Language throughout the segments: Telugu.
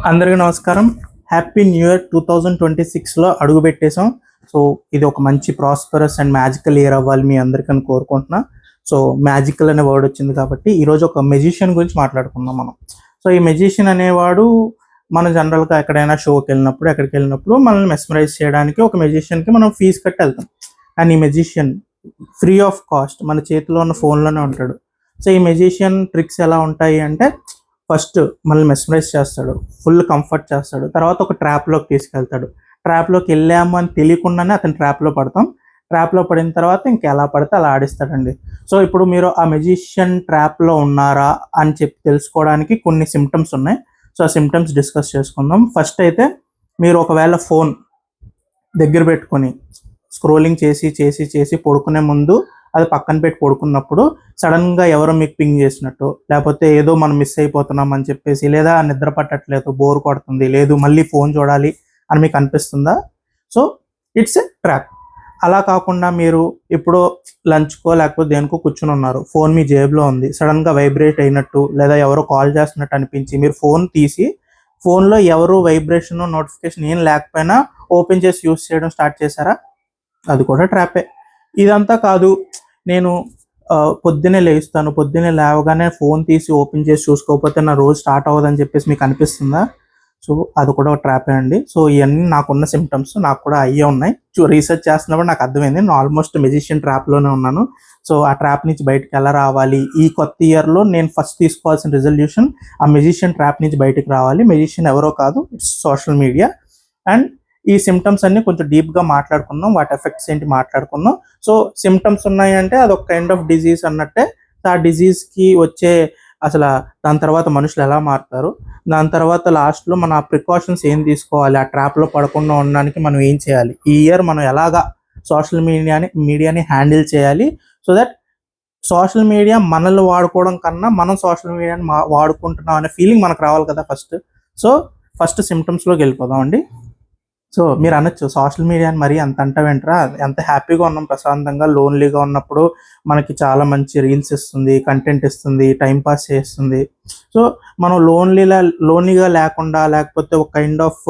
అందరికీ నమస్కారం. హ్యాపీ న్యూ ఇయర్ 2026లో అడుగు పెట్టేసాం. సో ఇది ఒక మంచి ప్రాస్పరస్ అండ్ మ్యాజికల్ ఇయర్ అవ్వాలి మీ అందరికని కోరుకుంటున్నా. సో మ్యాజికల్ అనే వర్డ్ వచ్చింది కాబట్టి ఈరోజు ఒక మెజిషియన్ గురించి మాట్లాడుకుందాం మనం. సో ఈ మెజిషియన్ అనేవాడు మన జనరల్గా ఎక్కడైనా షోకి వెళ్ళినప్పుడు ఎక్కడికి వెళ్ళినప్పుడు మనల్ని మెస్మరైజ్ చేయడానికి ఒక మెజిషియన్కి మనం ఫీజు కట్టి వెళ్తాం. అండ్ ఈ మెజిషియన్ ఫ్రీ ఆఫ్ కాస్ట్ మన చేతిలో ఉన్న ఫోన్లోనే ఉంటాడు. సో ఈ మెజిషియన్ ట్రిక్స్ ఎలా ఉంటాయి అంటే ఫస్ట్ మనల్ని మెస్మరైజ్ చేస్తాడు, ఫుల్ కంఫర్ట్ చేస్తాడు, తర్వాత ఒక ట్రాప్లోకి తీసుకెళ్తాడు. ట్రాప్లోకి వెళ్ళాము అని తెలియకుండానే అతని ట్రాప్లో పడతాం. ట్రాప్లో పడిన తర్వాత ఇంకెలా పడితే అలా ఆడిస్తాడండి. సో ఇప్పుడు మీరు ఆ మెజిషియన్ ట్రాప్లో ఉన్నారా అని చెప్పి తెలుసుకోవడానికి కొన్ని సిమ్టమ్స్ ఉన్నాయి. సో ఆ సిమ్టమ్స్ డిస్కస్ చేసుకుందాం. ఫస్ట్ అయితే మీరు ఒకవేళ ఫోన్ దగ్గర పెట్టుకొని స్క్రోలింగ్ చేసి చేసి చేసి పడుకునే ముందు అది పక్కన పెట్టి పడుకున్నప్పుడు సడన్గా ఎవరో మీకు పింగ్ చేసినట్టు, లేకపోతే ఏదో మనం మిస్ అయిపోతున్నాం అని చెప్పేసి, లేదా నిద్ర పట్టట్లేదు, బోర్ కొడుతుంది, లేదు మళ్ళీ ఫోన్ చూడాలి అని మీకు అనిపిస్తుందా? So it's a trap. అలా కాకుండా మీరు ఇప్పుడు లంచ్కో లేకపోతే దేనికో కూర్చుని ఉన్నారు, ఫోన్ మీ జేబులో ఉంది, సడన్గా వైబ్రేట్ అయినట్టు లేదా ఎవరో కాల్ చేస్తున్నట్టు అనిపించి మీరు ఫోన్ తీసి ఫోన్లో ఎవరు వైబ్రేషన్ నోటిఫికేషన్ ఏం లేకపోయినా ఓపెన్ చేసి యూస్ చేయడం స్టార్ట్ చేశారా? అది కూడా ట్రాపే. ఇదంతా కాదు, నేను పొద్దున్నే లేస్తాను, పొద్దున్నే లేవగానే ఫోన్ తీసి ఓపెన్ చేసి చూసుకోకపోతే నా రోజు స్టార్ట్ అవ్వదని చెప్పేసి మీకు అనిపిస్తుందా? సో అది కూడా ఒక ట్రాపే అండి. సో ఇవన్నీ నాకున్న సిమ్టమ్స్, నాకు కూడా అయ్యే ఉన్నాయి. రీసెర్చ్ చేస్తున్నప్పుడు నాకు అర్థమైంది నేను ఆల్మోస్ట్ మెజిషియన్ ట్రాప్లోనే ఉన్నాను. సో ఆ ట్రాప్ నుంచి బయటకు ఎలా రావాలి, ఈ కొత్త ఇయర్లో నేను ఫస్ట్ తీసుకోవాల్సిన రిజల్యూషన్ ఆ మెజిషియన్ ట్రాప్ నుంచి బయటకు రావాలి. మెజిషియన్ ఎవరో కాదు, ఇట్స్ సోషల్ మీడియా. అండ్ ఈ సిమ్టమ్స్ అన్ని కొంచెం డీప్గా మాట్లాడుకుందాం, వాటి ఎఫెక్ట్స్ ఏంటి మాట్లాడుకుందాం. సో సిమ్టమ్స్ ఉన్నాయంటే అదొక కైండ్ ఆఫ్ డిజీజ్ అన్నట్టే. ఆ డిజీజ్కి వచ్చే అసలు దాని తర్వాత మనుషులు ఎలా మారుతారు, దాని తర్వాత లాస్ట్లో మన ప్రికాషన్స్ ఏం తీసుకోవాలి, ఆ ట్రాప్లో పడకుండా ఉండడానికి మనం ఏం చేయాలి, ఈ ఇయర్ మనం ఎలాగా సోషల్ మీడియాని హ్యాండిల్ చేయాలి. సో దట్ సోషల్ మీడియా మనల్ని వాడుకోవడం కన్నా మనం సోషల్ మీడియాని వాడుకుంటున్నాం అనే ఫీలింగ్ మనకు రావాలి కదా ఫస్ట్. సో ఫస్ట్ సిమ్టమ్స్లోకి వెళ్ళిపోదాం అండి. సో మీరు అనొచ్చు, సోషల్ మీడియాని మరీ అంత అంటావేంట్రా, ఎంత హ్యాపీగా ఉన్నాం ప్రశాంతంగా లోన్లీగా ఉన్నప్పుడు మనకి చాలా మంచి రీల్స్ ఇస్తుంది, కంటెంట్ ఇస్తుంది, టైంపాస్ చేస్తుంది. సో మనం లోన్లీగా లేకుండా, లేకపోతే ఒక కైండ్ ఆఫ్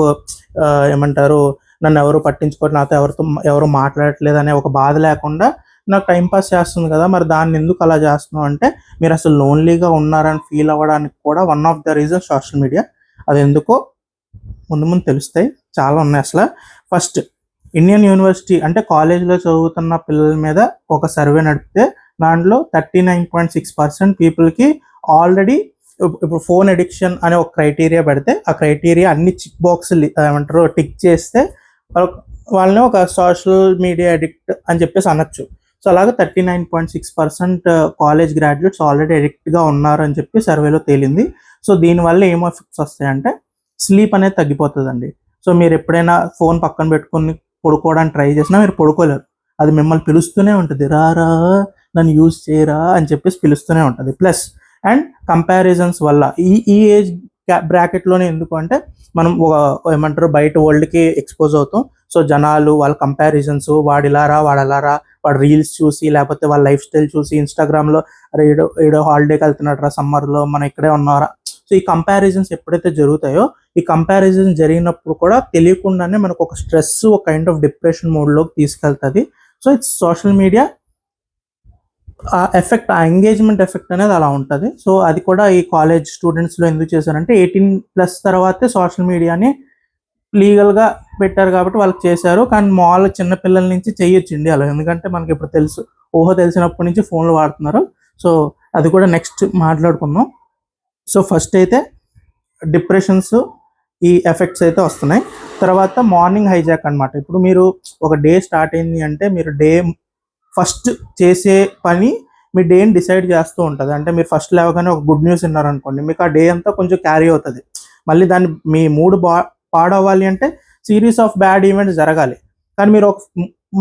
ఏమంటారు, నన్ను ఎవరు పట్టించుకోవట్లేదు, నాతో ఎవరు మాట్లాడట్లేదు అనే ఒక బాధ లేకుండా నాకు టైంపాస్ చేస్తుంది కదా, మరి దాన్ని ఎందుకు అలా చేస్తున్నాం అంటే మీరు అసలు లోన్లీగా ఉన్నారని ఫీల్ అవ్వడానికి కూడా one of the reason social media. అది ఎందుకో ముందు ముందు తెలుస్తాయి, చాలా ఉన్నాయి అసలు. ఫస్ట్ ఇండియన్ యూనివర్సిటీ అంటే కాలేజ్లో చదువుతున్న పిల్లల మీద ఒక సర్వే నడిపితే దాంట్లో 39.6% పీపుల్కి ఆల్రెడీ ఇప్పుడు ఫోన్ అడిక్షన్ అనే ఒక క్రైటీరియా పెడితే ఆ క్రైటీరియా అన్ని చిక్ బాక్సులు ఏమంటారు టిక్ చేస్తే వాళ్ళని ఒక సోషల్ మీడియా అడిక్ట్ అని చెప్పేసి అనొచ్చు. సో అలాగే 39.6% కాలేజ్ గ్రాడ్యుయేట్స్ ఆల్రెడీ అడిక్ట్గా ఉన్నారు అని చెప్పి సర్వేలో తేలింది. సో దీనివల్ల ఏం ఎఫెక్ట్స్ వస్తాయంటే స్లీప్ అనేది తగ్గిపోతుందండి. సో మీరు ఎప్పుడైనా ఫోన్ పక్కన పెట్టుకొని పడుకోవడానికి ట్రై చేసినా మీరు పడుకోలేరు, అది మిమ్మల్ని పిలుస్తూనే ఉంటుంది, రారా నన్ను యూజ్ చేయరా అని చెప్పేసి పిలుస్తూనే ఉంటుంది. ప్లస్ అండ్ కంపారిజన్స్ వల్ల ఈ ఏజ్ బ్రాకెట్లోనే ఎందుకు అంటే మనం ఏమంటారు బయట వరల్డ్కి ఎక్స్పోజ్ అవుతాం. సో జనాలు వాళ్ళ కంపారిజన్స్, వాడిలారా వాడలారా, వాడు రీల్స్ చూసి లేకపోతే వాళ్ళ లైఫ్ స్టైల్ చూసి ఇన్స్టాగ్రామ్లో అరే ఏడో హాలిడేకి వెళ్తున్నట్రా సమ్మర్లో, మనం ఇక్కడే ఉన్నారా. సో ఈ కంపారిజన్స్ ఎప్పుడైతే జరుగుతాయో, ఈ కంపారిజన్ జరిగినప్పుడు కూడా తెలియకుండానే మనకు ఒక స్ట్రెస్, ఒక కైండ్ ఆఫ్ డిప్రెషన్ మోడ్లోకి తీసుకెళ్తుంది. సో ఇట్స్ సోషల్ మీడియా ఆ ఎఫెక్ట్, ఆ ఎంగేజ్మెంట్ ఎఫెక్ట్ అనేది అలా ఉంటుంది. సో అది కూడా ఈ కాలేజ్ స్టూడెంట్స్లో ఎందుకు చేశారంటే 18+ తర్వాతే సోషల్ మీడియాని లీగల్గా పెట్టారు కాబట్టి వాళ్ళకి చేశారు. కానీ మామూలుగా చిన్నపిల్లల నుంచి చేయొచ్చు ఇండియాలో, ఎందుకంటే మనకి ఇప్పుడు తెలుసు, తెలిసినప్పటి నుంచి ఫోన్లు వాడుతున్నారు. సో అది కూడా నెక్స్ట్ మాట్లాడుకుందాం. సో ఫస్ట్ అయితే డిప్రెషన్స్, ఈ ఎఫెక్ట్స్ అయితే వస్తున్నాయి. తర్వాత మార్నింగ్ హైజాక్ అనమాట. ఇప్పుడు మీరు ఒక డే స్టార్ట్ అయింది అంటే మీరు డే ఫస్ట్ చేసే పని మీ డేని డిసైడ్ చేస్తూ ఉంటుంది. అంటే మీరు ఫస్ట్ లేవగానే ఒక గుడ్ న్యూస్ విన్నారనుకోండి, మీకు ఆ డే అంతా కొంచెం క్యారీ అవుతుంది. మళ్ళీ దాన్ని మీ మూడ్ పాడవ్వాలి అంటే సిరీస్ ఆఫ్ బ్యాడ్ ఈవెంట్స్ జరగాలి. కానీ మీరు ఒక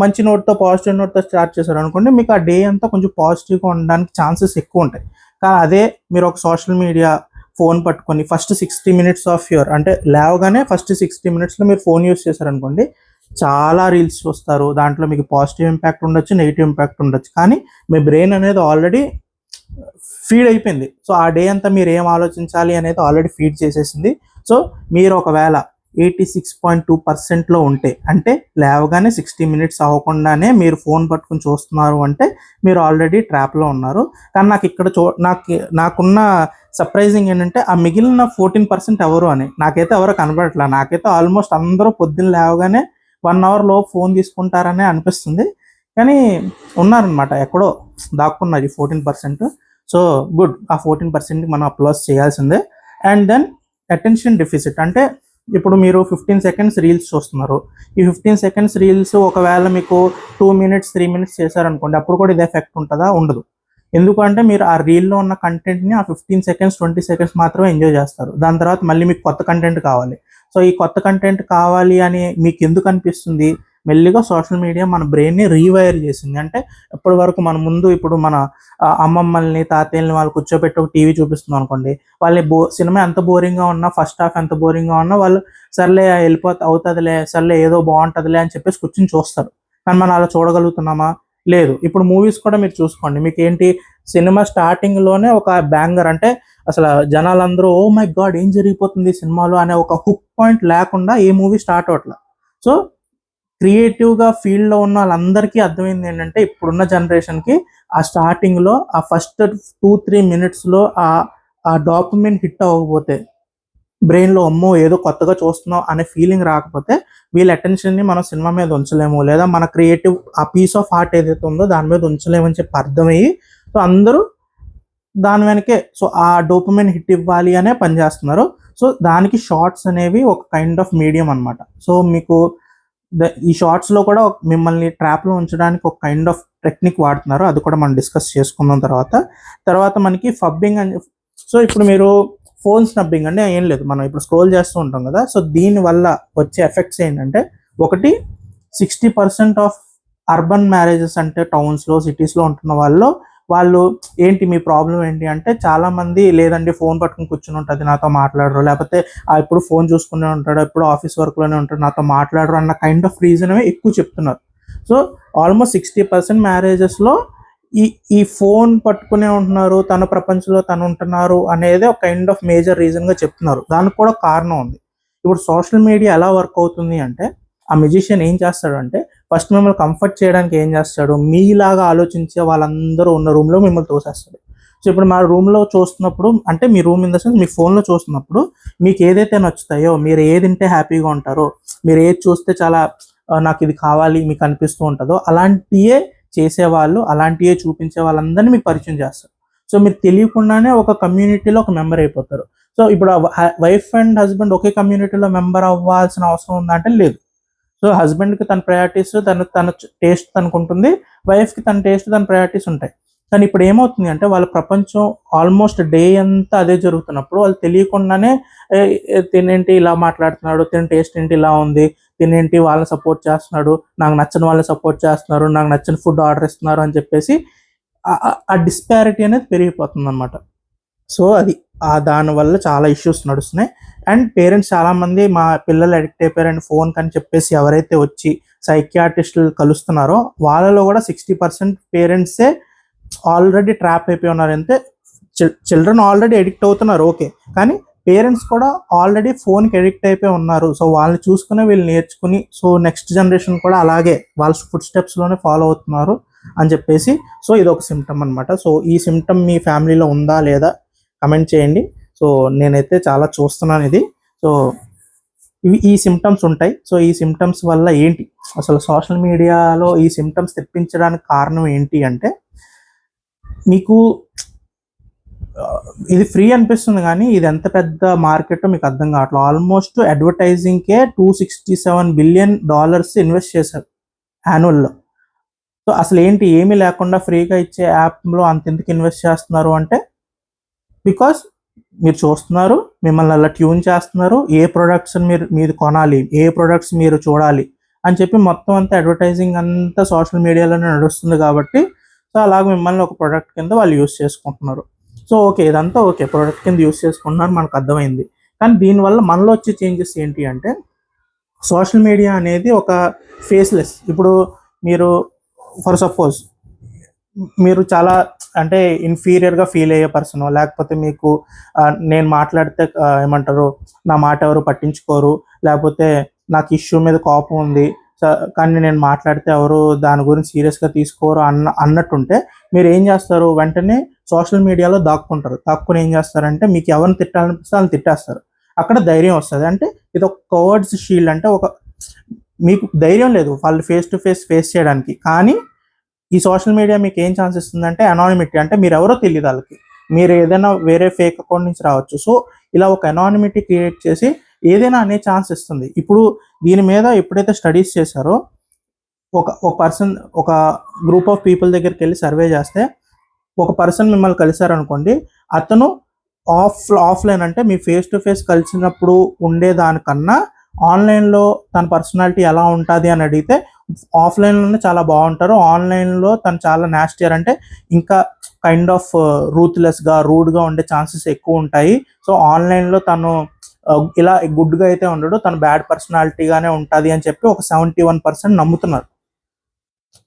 మంచి నోట్తో, పాజిటివ్ నోట్తో స్టార్ట్ చేశారు అనుకోండి, మీకు ఆ డే అంతా కొంచెం పాజిటివ్గా ఉండడానికి ఛాన్సెస్ ఎక్కువ ఉంటాయి. కానీ అదే మీరు ఒక సోషల్ మీడియా ఫోన్ పట్టుకొని ఫస్ట్ 60 minutes ఆఫ్ యువర్, అంటే లేవగానే ఫస్ట్ 60 minutesలో మీరు ఫోన్ యూస్ చేశారనుకోండి, చాలా రీల్స్ చూస్తారు. దాంట్లో మీకు పాజిటివ్ ఇంపాక్ట్ ఉండొచ్చు, నెగిటివ్ ఇంపాక్ట్ ఉండొచ్చు. కానీ మీ బ్రెయిన్ అనేది ఆల్రెడీ ఫీడ్ అయిపోయింది. సో ఆ డే అంతా మీరు ఏం ఆలోచించాలి అనేది ఆల్రెడీ ఫీడ్ చేసేసింది. సో మీరు ఒకవేళ 86.2%లో ఉంటే, అంటే లేవగానే 60 మినిట్స్ అవ్వకుండానే మీరు ఫోన్ పట్టుకుని చూస్తున్నారు అంటే మీరు ఆల్రెడీ ట్రాప్లో ఉన్నారు. కానీ నాకు ఇక్కడ నాకున్న సర్ప్రైజింగ్ ఏంటంటే ఆ మిగిలిన 14% ఎవరు అని నాకైతే ఎవరో కనబడట్లా. నాకైతే ఆల్మోస్ట్ అందరూ పొద్దున్న లేవగానే 1 అవర్ లోపు ఫోన్ తీసుకుంటారనే అనిపిస్తుంది. కానీ ఉన్నారనమాట, ఎక్కడో దాక్కున్నది 14%. సో గుడ్, ఆ 14%కి మనం అప్లాస్ చేయాల్సిందే. అండ్ దెన్ అటెన్షన్ డెఫిసిట్ అంటే ఇప్పుడు మీరు 15 సెకండ్స్ రీల్స్ చూస్తున్నారు. ఈ 15 సెకండ్స్ రీల్స్ ఒకవేళ మీకు 2 మినిట్స్ 3 మినిట్స్ చేశారనుకోండి, అప్పుడు కూడా ఇది ఎఫెక్ట్ ఉంటుందా? ఉండదు. ఎందుకంటే మీరు ఆ రీల్లో ఉన్న కంటెంట్ని ఆ 15 సెకండ్స్ 20 సెకండ్స్ మాత్రమే ఎంజాయ్ చేస్తారు. దాని తర్వాత మళ్ళీ మీకు కొత్త కంటెంట్ కావాలి. సో ఈ కొత్త కంటెంట్ కావాలి అని మీకు ఎందుకు అనిపిస్తుంది? మెల్లిగా సోషల్ మీడియా మన బ్రెయిన్ని రీవైర్ చేసింది. అంటే ఇప్పటి వరకు మన ముందు ఇప్పుడు మన అమ్మమ్మల్ని తాతయ్యల్ని వాళ్ళు కూర్చోబెట్టి ఒక టీవీ చూపిస్తున్నాం అనుకోండి, వాళ్ళని సినిమా ఎంత బోరింగ్గా ఉన్నా, ఫస్ట్ హాఫ్ ఎంత బోరింగ్గా ఉన్నా వాళ్ళు సర్లే అవుతుందిలే, సర్లే ఏదో బాగుంటుందిలే అని చెప్పేసి కూర్చొని చూస్తారు. కానీ మనం అలా చూడగలుగుతున్నామా? లేదు. ఇప్పుడు మూవీస్ కూడా మీరు చూసుకోండి, మీకు ఏంటి సినిమా స్టార్టింగ్లోనే ఒక బ్యాంగర్, అంటే అసలు జనాలందరూ ఓ మై గాడ్ ఏం జరిగిపోతుంది సినిమాలో అనే ఒక హుక్ పాయింట్ లేకుండా ఏ మూవీ స్టార్ట్ అవ్వట్లా. సో క్రియేటివ్గా ఫీల్డ్లో ఉన్న వాళ్ళందరికీ అర్థమైంది ఏంటంటే ఇప్పుడున్న జనరేషన్కి ఆ స్టార్టింగ్లో ఆ ఫస్ట్ 2-3 మినిట్స్లో ఆ డాపమైన్ హిట్ అవ్వకపోతే, బ్రెయిన్లో అమ్మో ఏదో కొత్తగా చూస్తున్నాం అనే ఫీలింగ్ రాకపోతే వీళ్ళ అటెన్షన్ని మనం సినిమా మీద ఉంచలేము, లేదా మన క్రియేటివ్ ఆ పీస్ ఆఫ్ ఆర్ట్ ఏదైతే ఉందో దాని మీద ఉంచలేమని చెప్పి అర్థమయ్యి సో అందరూ దాని వెనకే సో ఆ డోపమైన్ హిట్ ఇవ్వాలి అనే పనిచేస్తున్నారు. సో దానికి షార్ట్స్ అనేవి ఒక కైండ్ ఆఫ్ మీడియం అనమాట. సో మీకు ఈ షార్ట్స్లో కూడా మిమ్మల్ని ట్రాప్లో ఉంచడానికి ఒక కైండ్ ఆఫ్ టెక్నిక్ వాడుతున్నారు. అది కూడా మనం డిస్కస్ చేసుకున్న తర్వాత మనకి ఫబ్బింగ్ అని. సో ఇప్పుడు మీరు ఫోన్ స్నబ్బింగ్ అంటే ఏం లేదు, మనం ఇప్పుడు స్క్రోల్ చేస్తూ ఉంటాం కదా. సో దీనివల్ల వచ్చే ఎఫెక్ట్స్ ఏంటంటే, ఒకటి 60% ఆఫ్ అర్బన్ మ్యారేజెస్ అంటే టౌన్స్లో సిటీస్లో ఉంటున్న వాళ్ళు ఏంటి మీ ప్రాబ్లం ఏంటి అంటే, చాలామంది లేదండి ఫోన్ పట్టుకుని కూర్చుని ఉంటుంది నాతో మాట్లాడరు, లేకపోతే ఇప్పుడు ఫోన్ చూసుకునే ఉంటాడు, ఎప్పుడు ఆఫీస్ వర్క్లోనే ఉంటాడు నాతో మాట్లాడరు అన్న కైండ్ ఆఫ్ రీజన్ ఎక్కువ చెప్తున్నారు. సో ఆల్మోస్ట్ 60% మ్యారేజెస్లో ఈ ఫోన్ పట్టుకునే ఉంటున్నారు, తన ప్రపంచంలో తను ఉంటున్నారు అనేది ఒక కైండ్ ఆఫ్ మేజర్ రీజన్గా చెప్తున్నారు. దానికి కూడా కారణం ఉంది. ఇప్పుడు సోషల్ మీడియా ఎలా వర్క్ అవుతుంది అంటే, ఆ మ్యూజిషియన్ ఏం చేస్తాడంటే ఫస్ట్ మిమ్మల్ని కంఫర్ట్ చేయడానికి ఏం చేస్తాడు, మీలాగా ఆలోచించే వాళ్ళందరూ ఉన్న రూమ్లో మిమ్మల్ని తోసేస్తాడు. సో ఇప్పుడు మా రూమ్లో చూస్తున్నప్పుడు, అంటే మీ రూమ్ ఇన్ ద సెన్స్ మీ ఫోన్లో చూస్తున్నప్పుడు మీకు ఏదైతే నచ్చుతాయో, మీరు ఏది తింటే హ్యాపీగా ఉంటారో, మీరు ఏది చూస్తే చాలా నాకు ఇది కావాలి మీకు అనిపిస్తూ ఉంటుందో, అలాంటియే చేసేవాళ్ళు, అలాంటివే చూపించే వాళ్ళందరినీ మీకు పరిచయం చేస్తారు. సో మీరు తెలియకుండానే ఒక కమ్యూనిటీలో ఒక మెంబర్ అయిపోతారు. సో ఇప్పుడు వైఫ్ అండ్ హస్బెండ్ ఒకే కమ్యూనిటీలో మెంబర్ అవ్వాల్సిన అవసరం ఉందంటే లేదు. సో హస్బెండ్కి తన ప్రయారిటీస్ తన టేస్ట్ తనకు ఉంటుంది, వైఫ్కి తన టేస్ట్ తన ప్రయారిటీస్ ఉంటాయి. కానీ ఇప్పుడు ఏమవుతుంది అంటే వాళ్ళ ప్రపంచం ఆల్మోస్ట్ డే అంతా అదే జరుగుతున్నప్పుడు వాళ్ళు తెలియకుండానే తినేంటి ఇలా మాట్లాడుతున్నాడు, తిన టేస్ట్ ఏంటి ఇలా ఉంది, తినేంటి వాళ్ళని సపోర్ట్ చేస్తున్నాడు, నాకు నచ్చని వాళ్ళని సపోర్ట్ చేస్తున్నారు, నాకు నచ్చిన ఫుడ్ ఆర్డర్ ఇస్తున్నారు అని చెప్పేసి ఆ డిస్పారిటీ అనేది పెరిగిపోతుంది అనమాట. సో అది దానివల్ల చాలా ఇష్యూస్ నడుస్తున్నాయి. అండ్ పేరెంట్స్ చాలామంది మా పిల్లలు అడిక్ట్ అయిపోయారని ఫోన్ కని చెప్పేసి ఎవరైతే వచ్చి సైకియాట్రిస్టులు కలుస్తున్నారో వాళ్ళలో కూడా 60% పేరెంట్సే ఆల్రెడీ ట్రాప్ అయిపోయి ఉన్నారు. అంటే చిల్డ్రన్ ఆల్రెడీ అడిక్ట్ అవుతున్నారు ఓకే, కానీ పేరెంట్స్ కూడా ఆల్రెడీ ఫోన్కి అడిక్ట్ అయిపోయి ఉన్నారు. సో వాళ్ళని చూసుకుని వీళ్ళు నేర్చుకుని సో నెక్స్ట్ జనరేషన్ కూడా అలాగే వాళ్ళ ఫుడ్ స్టెప్స్లోనే ఫాలో అవుతున్నారు అని చెప్పేసి. సో ఇది ఒక సిమ్టమ్ అనమాట. సో ఈ సిమ్టమ్ మీ ఫ్యామిలీలో ఉందా లేదా కమెంట్ చేయండి. సో నేనైతే చాలా చూస్తున్నాను ఇది. సో ఈ సిమ్టమ్స్ ఉంటాయి. సో ఈ సిమ్టమ్స్ వల్ల ఏంటి, అసలు సోషల్ మీడియాలో ఈ సిమ్టమ్స్ తెప్పించడానికి కారణం ఏంటి అంటే, మీకు ఇది ఫ్రీ అనిపిస్తుంది కానీ ఇది ఎంత పెద్ద మార్కెట్ మీకు అర్థం కావట్లేదు. ఆల్మోస్ట్ అడ్వర్టైజింగ్కే $267 బిలియన్ ఇన్వెస్ట్ చేశారు యాన్యువల్లో. సో అసలు ఏంటి, ఏమీ లేకుండా ఫ్రీగా ఇచ్చే యాప్లో అంత ఎందుకు ఇన్వెస్ట్ చేస్తున్నారు అంటే, బికాస్ మీరు చూస్తున్నారు, మిమ్మల్ని అలా ట్యూన్ చేస్తున్నారు, ఏ ప్రొడక్ట్స్ మీరు కొనాలి, ఏ ప్రొడక్ట్స్ మీరు చూడాలి అని చెప్పి మొత్తం అంతా అడ్వర్టైజింగ్ అంతా సోషల్ మీడియాలోనే నడుస్తుంది కాబట్టి సో అలాగ మిమ్మల్ని ఒక ప్రొడక్ట్ కింద వాళ్ళు యూస్ చేసుకుంటున్నారు. సో ఓకే, ఇదంతా ఓకే, ప్రొడక్ట్ కింద యూస్ చేసుకుంటున్నారు మనకు అర్థమైంది. కానీ దీనివల్ల మనలో వచ్చే చేంజెస్ ఏంటి అంటే, సోషల్ మీడియా అనేది ఒక ఫేస్లెస్. ఇప్పుడు మీరు ఫర్ సపోజ్ మీరు చాలా అంటే ఇన్ఫీరియర్గా ఫీల్ అయ్యే పర్సన్, లేకపోతే మీకు నేను మాట్లాడితే ఏమంటారు నా మాట ఎవరు పట్టించుకోరు, లేకపోతే నాకు ఇష్యూ మీద కోపం ఉంది కానీ నేను మాట్లాడితే ఎవరు దాని గురించి సీరియస్గా తీసుకోరు అన్నట్టుంటే మీరు ఏం చేస్తారు, వెంటనే సోషల్ మీడియాలో దాక్కుని ఏం చేస్తారంటే మీకు ఎవరిని తిట్టాలనిపిస్తే వాళ్ళని తిట్టేస్తారు. అక్కడ ధైర్యం వస్తుంది. అంటే ఇది ఒక కవర్డ్స్ షీల్డ్, అంటే మీకు ధైర్యం లేదు వాళ్ళు ఫేస్ చేయడానికి. కానీ ఈ సోషల్ మీడియా మీకు ఏం ఛాన్స్ ఇస్తుందంటే అనానిమిటీ, అంటే మీరు ఎవరో తెలియదు వాళ్ళకి, మీరు ఏదైనా వేరే ఫేక్ అకౌంట్ నుంచి రావచ్చు. సో ఇలా ఒక అనానిమిటీ క్రియేట్ చేసి ఏదైనా అనే ఛాన్స్ ఇస్తుంది. ఇప్పుడు దీని మీద ఎప్పుడైతే స్టడీస్ చేశారో ఒక పర్సన్ ఒక గ్రూప్ ఆఫ్ పీపుల్ దగ్గరికి వెళ్ళి సర్వే చేస్తే ఒక పర్సన్ మిమ్మల్ని కలిశారనుకోండి, అతను ఆఫ్లైన్ అంటే మీ ఫేస్ టు ఫేస్ కలిసినప్పుడు ఉండేదానికన్నా ఆన్లైన్లో తన పర్సనాలిటీ ఎలా ఉంటుంది అని అడిగితే ఆఫ్లైన్లోనే చాలా బాగుంటారు, ఆన్లైన్లో తను చాలా నాస్టియర్, అంటే ఇంకా కైండ్ ఆఫ్ రూత్లెస్గా రూడ్గా ఉండే ఛాన్సెస్ ఎక్కువ ఉంటాయి. సో ఆన్లైన్లో తను ఇలా గుడ్గా అయితే ఉండడు, తను బ్యాడ్ పర్సనాలిటీగానే ఉంటుంది అని చెప్పి ఒక 71% నమ్ముతున్నారు.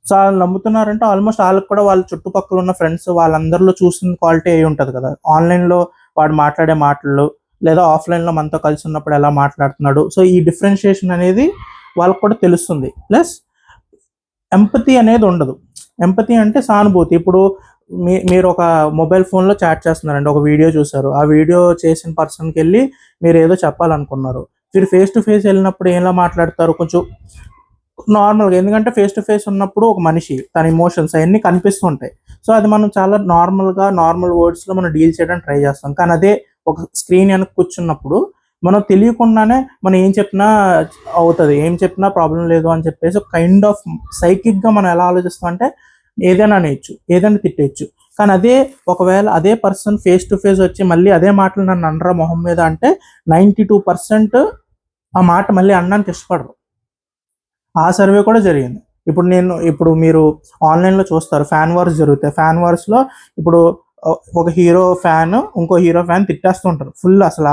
సో వాళ్ళు నమ్ముతున్నారంటే ఆల్మోస్ట్ వాళ్ళకి కూడా వాళ్ళ చుట్టుపక్కల ఉన్న ఫ్రెండ్స్ వాళ్ళందరిలో చూసిన క్వాలిటీ అయి ఉంటుంది కదా, ఆన్లైన్లో వాడు మాట్లాడే మాటలు లేదా ఆఫ్లైన్లో మనతో కలిసి ఉన్నప్పుడు ఎలా మాట్లాడుతున్నాడు. సో ఈ డిఫరెన్షియేషన్ అనేది వాళ్ళకి కూడా తెలుస్తుంది. ప్లస్ ఎంపతి అనేది ఉండదు. ఎంపతి అంటే సానుభూతి. ఇప్పుడు మీరు ఒక మొబైల్ ఫోన్లో చాట్ చేస్తున్నారండి, ఒక వీడియో చూసారు, ఆ వీడియో చేసిన పర్సన్కి వెళ్ళి మీరు ఏదో చెప్పాలనుకున్నారు, మీరు ఫేస్ టు ఫేస్ వెళ్ళినప్పుడు ఎలా మాట్లాడతారు, కొంచెం నార్మల్గా, ఎందుకంటే ఫేస్ టు ఫేస్ ఉన్నప్పుడు ఒక మనిషి తన ఎమోషన్స్ అవన్నీ కనిపిస్తుంటాయి. సో అది మనం చాలా నార్మల్ వర్డ్స్లో మనం డీల్ చేయడానికి ట్రై చేస్తాం. కానీ అదే ఒక స్క్రీన్ వెనక కూర్చున్నప్పుడు మనం తెలియకుండానే మనం ఏం చెప్పినా అవుతుంది, ఏం చెప్పినా ప్రాబ్లం లేదు అని చెప్పేసి కైండ్ ఆఫ్ సైకిక్గా మనం ఎలా ఆలోచిస్తాం అంటే ఏదైనా అనేయచ్చు, ఏదైనా తిట్టేయచ్చు. కానీ ఒకవేళ అదే పర్సన్ ఫేస్ టు ఫేస్ వచ్చి మళ్ళీ అదే మాటలు నన్ను అనరా మొహం మీద అంటే 92% ఆ మాట మళ్ళీ అనడానికి ఇష్టపడరు. ఆ సర్వే కూడా జరిగింది. ఇప్పుడు మీరు ఆన్లైన్లో చూస్తారు, ఫ్యాన్ వార్స్ జరుగుతాయి. ఫ్యాన్ వార్స్లో ఇప్పుడు ఒక హీరో ఫ్యాన్ ఇంకో హీరో ఫ్యాన్ తిట్టేస్తుంటారు ఫుల్, అసలు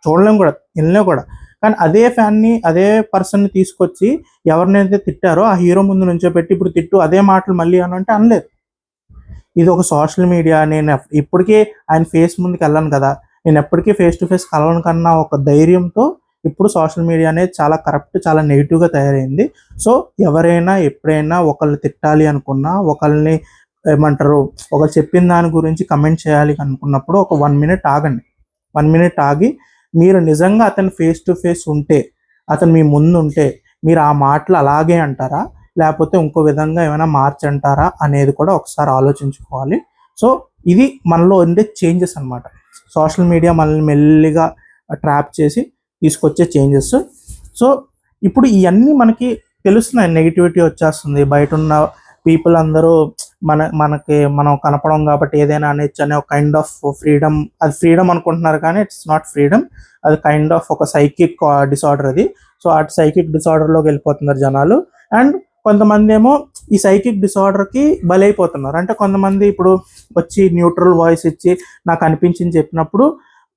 చూడలేం కూడా, వినలేం కూడా. కానీ అదే పర్సన్ని తీసుకొచ్చి ఎవరినైతే తిట్టారో ఆ హీరో ముందు నుంచో పెట్టి ఇప్పుడు తిట్టు అదే మాటలు మళ్ళీ అంటే అనలేదు. ఇది ఒక సోషల్ మీడియా. నేను ఇప్పటికీ ఆయన ఫేస్ ముందుకు వెళ్ళను కదా, నేను ఎప్పటికీ ఫేస్ టు ఫేస్ కలవను కన్నా ఒక ధైర్యంతో ఇప్పుడు సోషల్ మీడియా అనేది చాలా కరప్ట్, చాలా నెగిటివ్గా తయారైంది. సో ఎవరైనా ఎప్పుడైనా ఒకళ్ళు తిట్టాలి అనుకున్నా, ఒకళ్ళని ఏమంటారు ఒకళ్ళు చెప్పిన దాని గురించి కమెంట్ చేయాలి అనుకున్నప్పుడు ఒక 1 minute ఆగండి. 1 minute ఆగి మీరు నిజంగా అతను ఫేస్ టు ఫేస్ ఉంటే, అతను మీ ముందు ఉంటే మీరు ఆ మాటలు అలాగే అంటారా, లేకపోతే ఇంకో విధంగా ఏమైనా మార్చంటారా అనేది కూడా ఒకసారి ఆలోచించుకోవాలి. సో ఇది మనలో ఉండే చేంజెస్ అనమాట. సోషల్ మీడియా మనల్ని మెల్లిగా ట్రాప్ చేసి తీసుకొచ్చే చేంజెస్. సో ఇప్పుడు ఇవన్నీ మనకి తెలుస్తున్నాయి, నెగిటివిటీ వచ్చేస్తుంది, బయట ఉన్న పీపుల్ అందరూ మనం కనపడం కాబట్టి ఏదైనా అనేచ్చు అనే ఒక కైండ్ ఆఫ్ ఫ్రీడమ్, అది ఫ్రీడమ్ అనుకుంటున్నారు కానీ ఇట్స్ నాట్ ఫ్రీడమ్, అది కైండ్ ఆఫ్ ఒక సైకిక్ డిసార్డర్ అది. సో ఆ సైకిక్ డిసార్డర్లోకి వెళ్ళిపోతున్నారు జనాలు. అండ్ కొంతమంది ఏమో ఈ సైకిక్ డిసార్డర్కి బలైపోతున్నారు. అంటే కొంతమంది ఇప్పుడు వచ్చి న్యూట్రల్ వాయిస్ ఇచ్చి నాకు అనిపించింది చెప్పినప్పుడు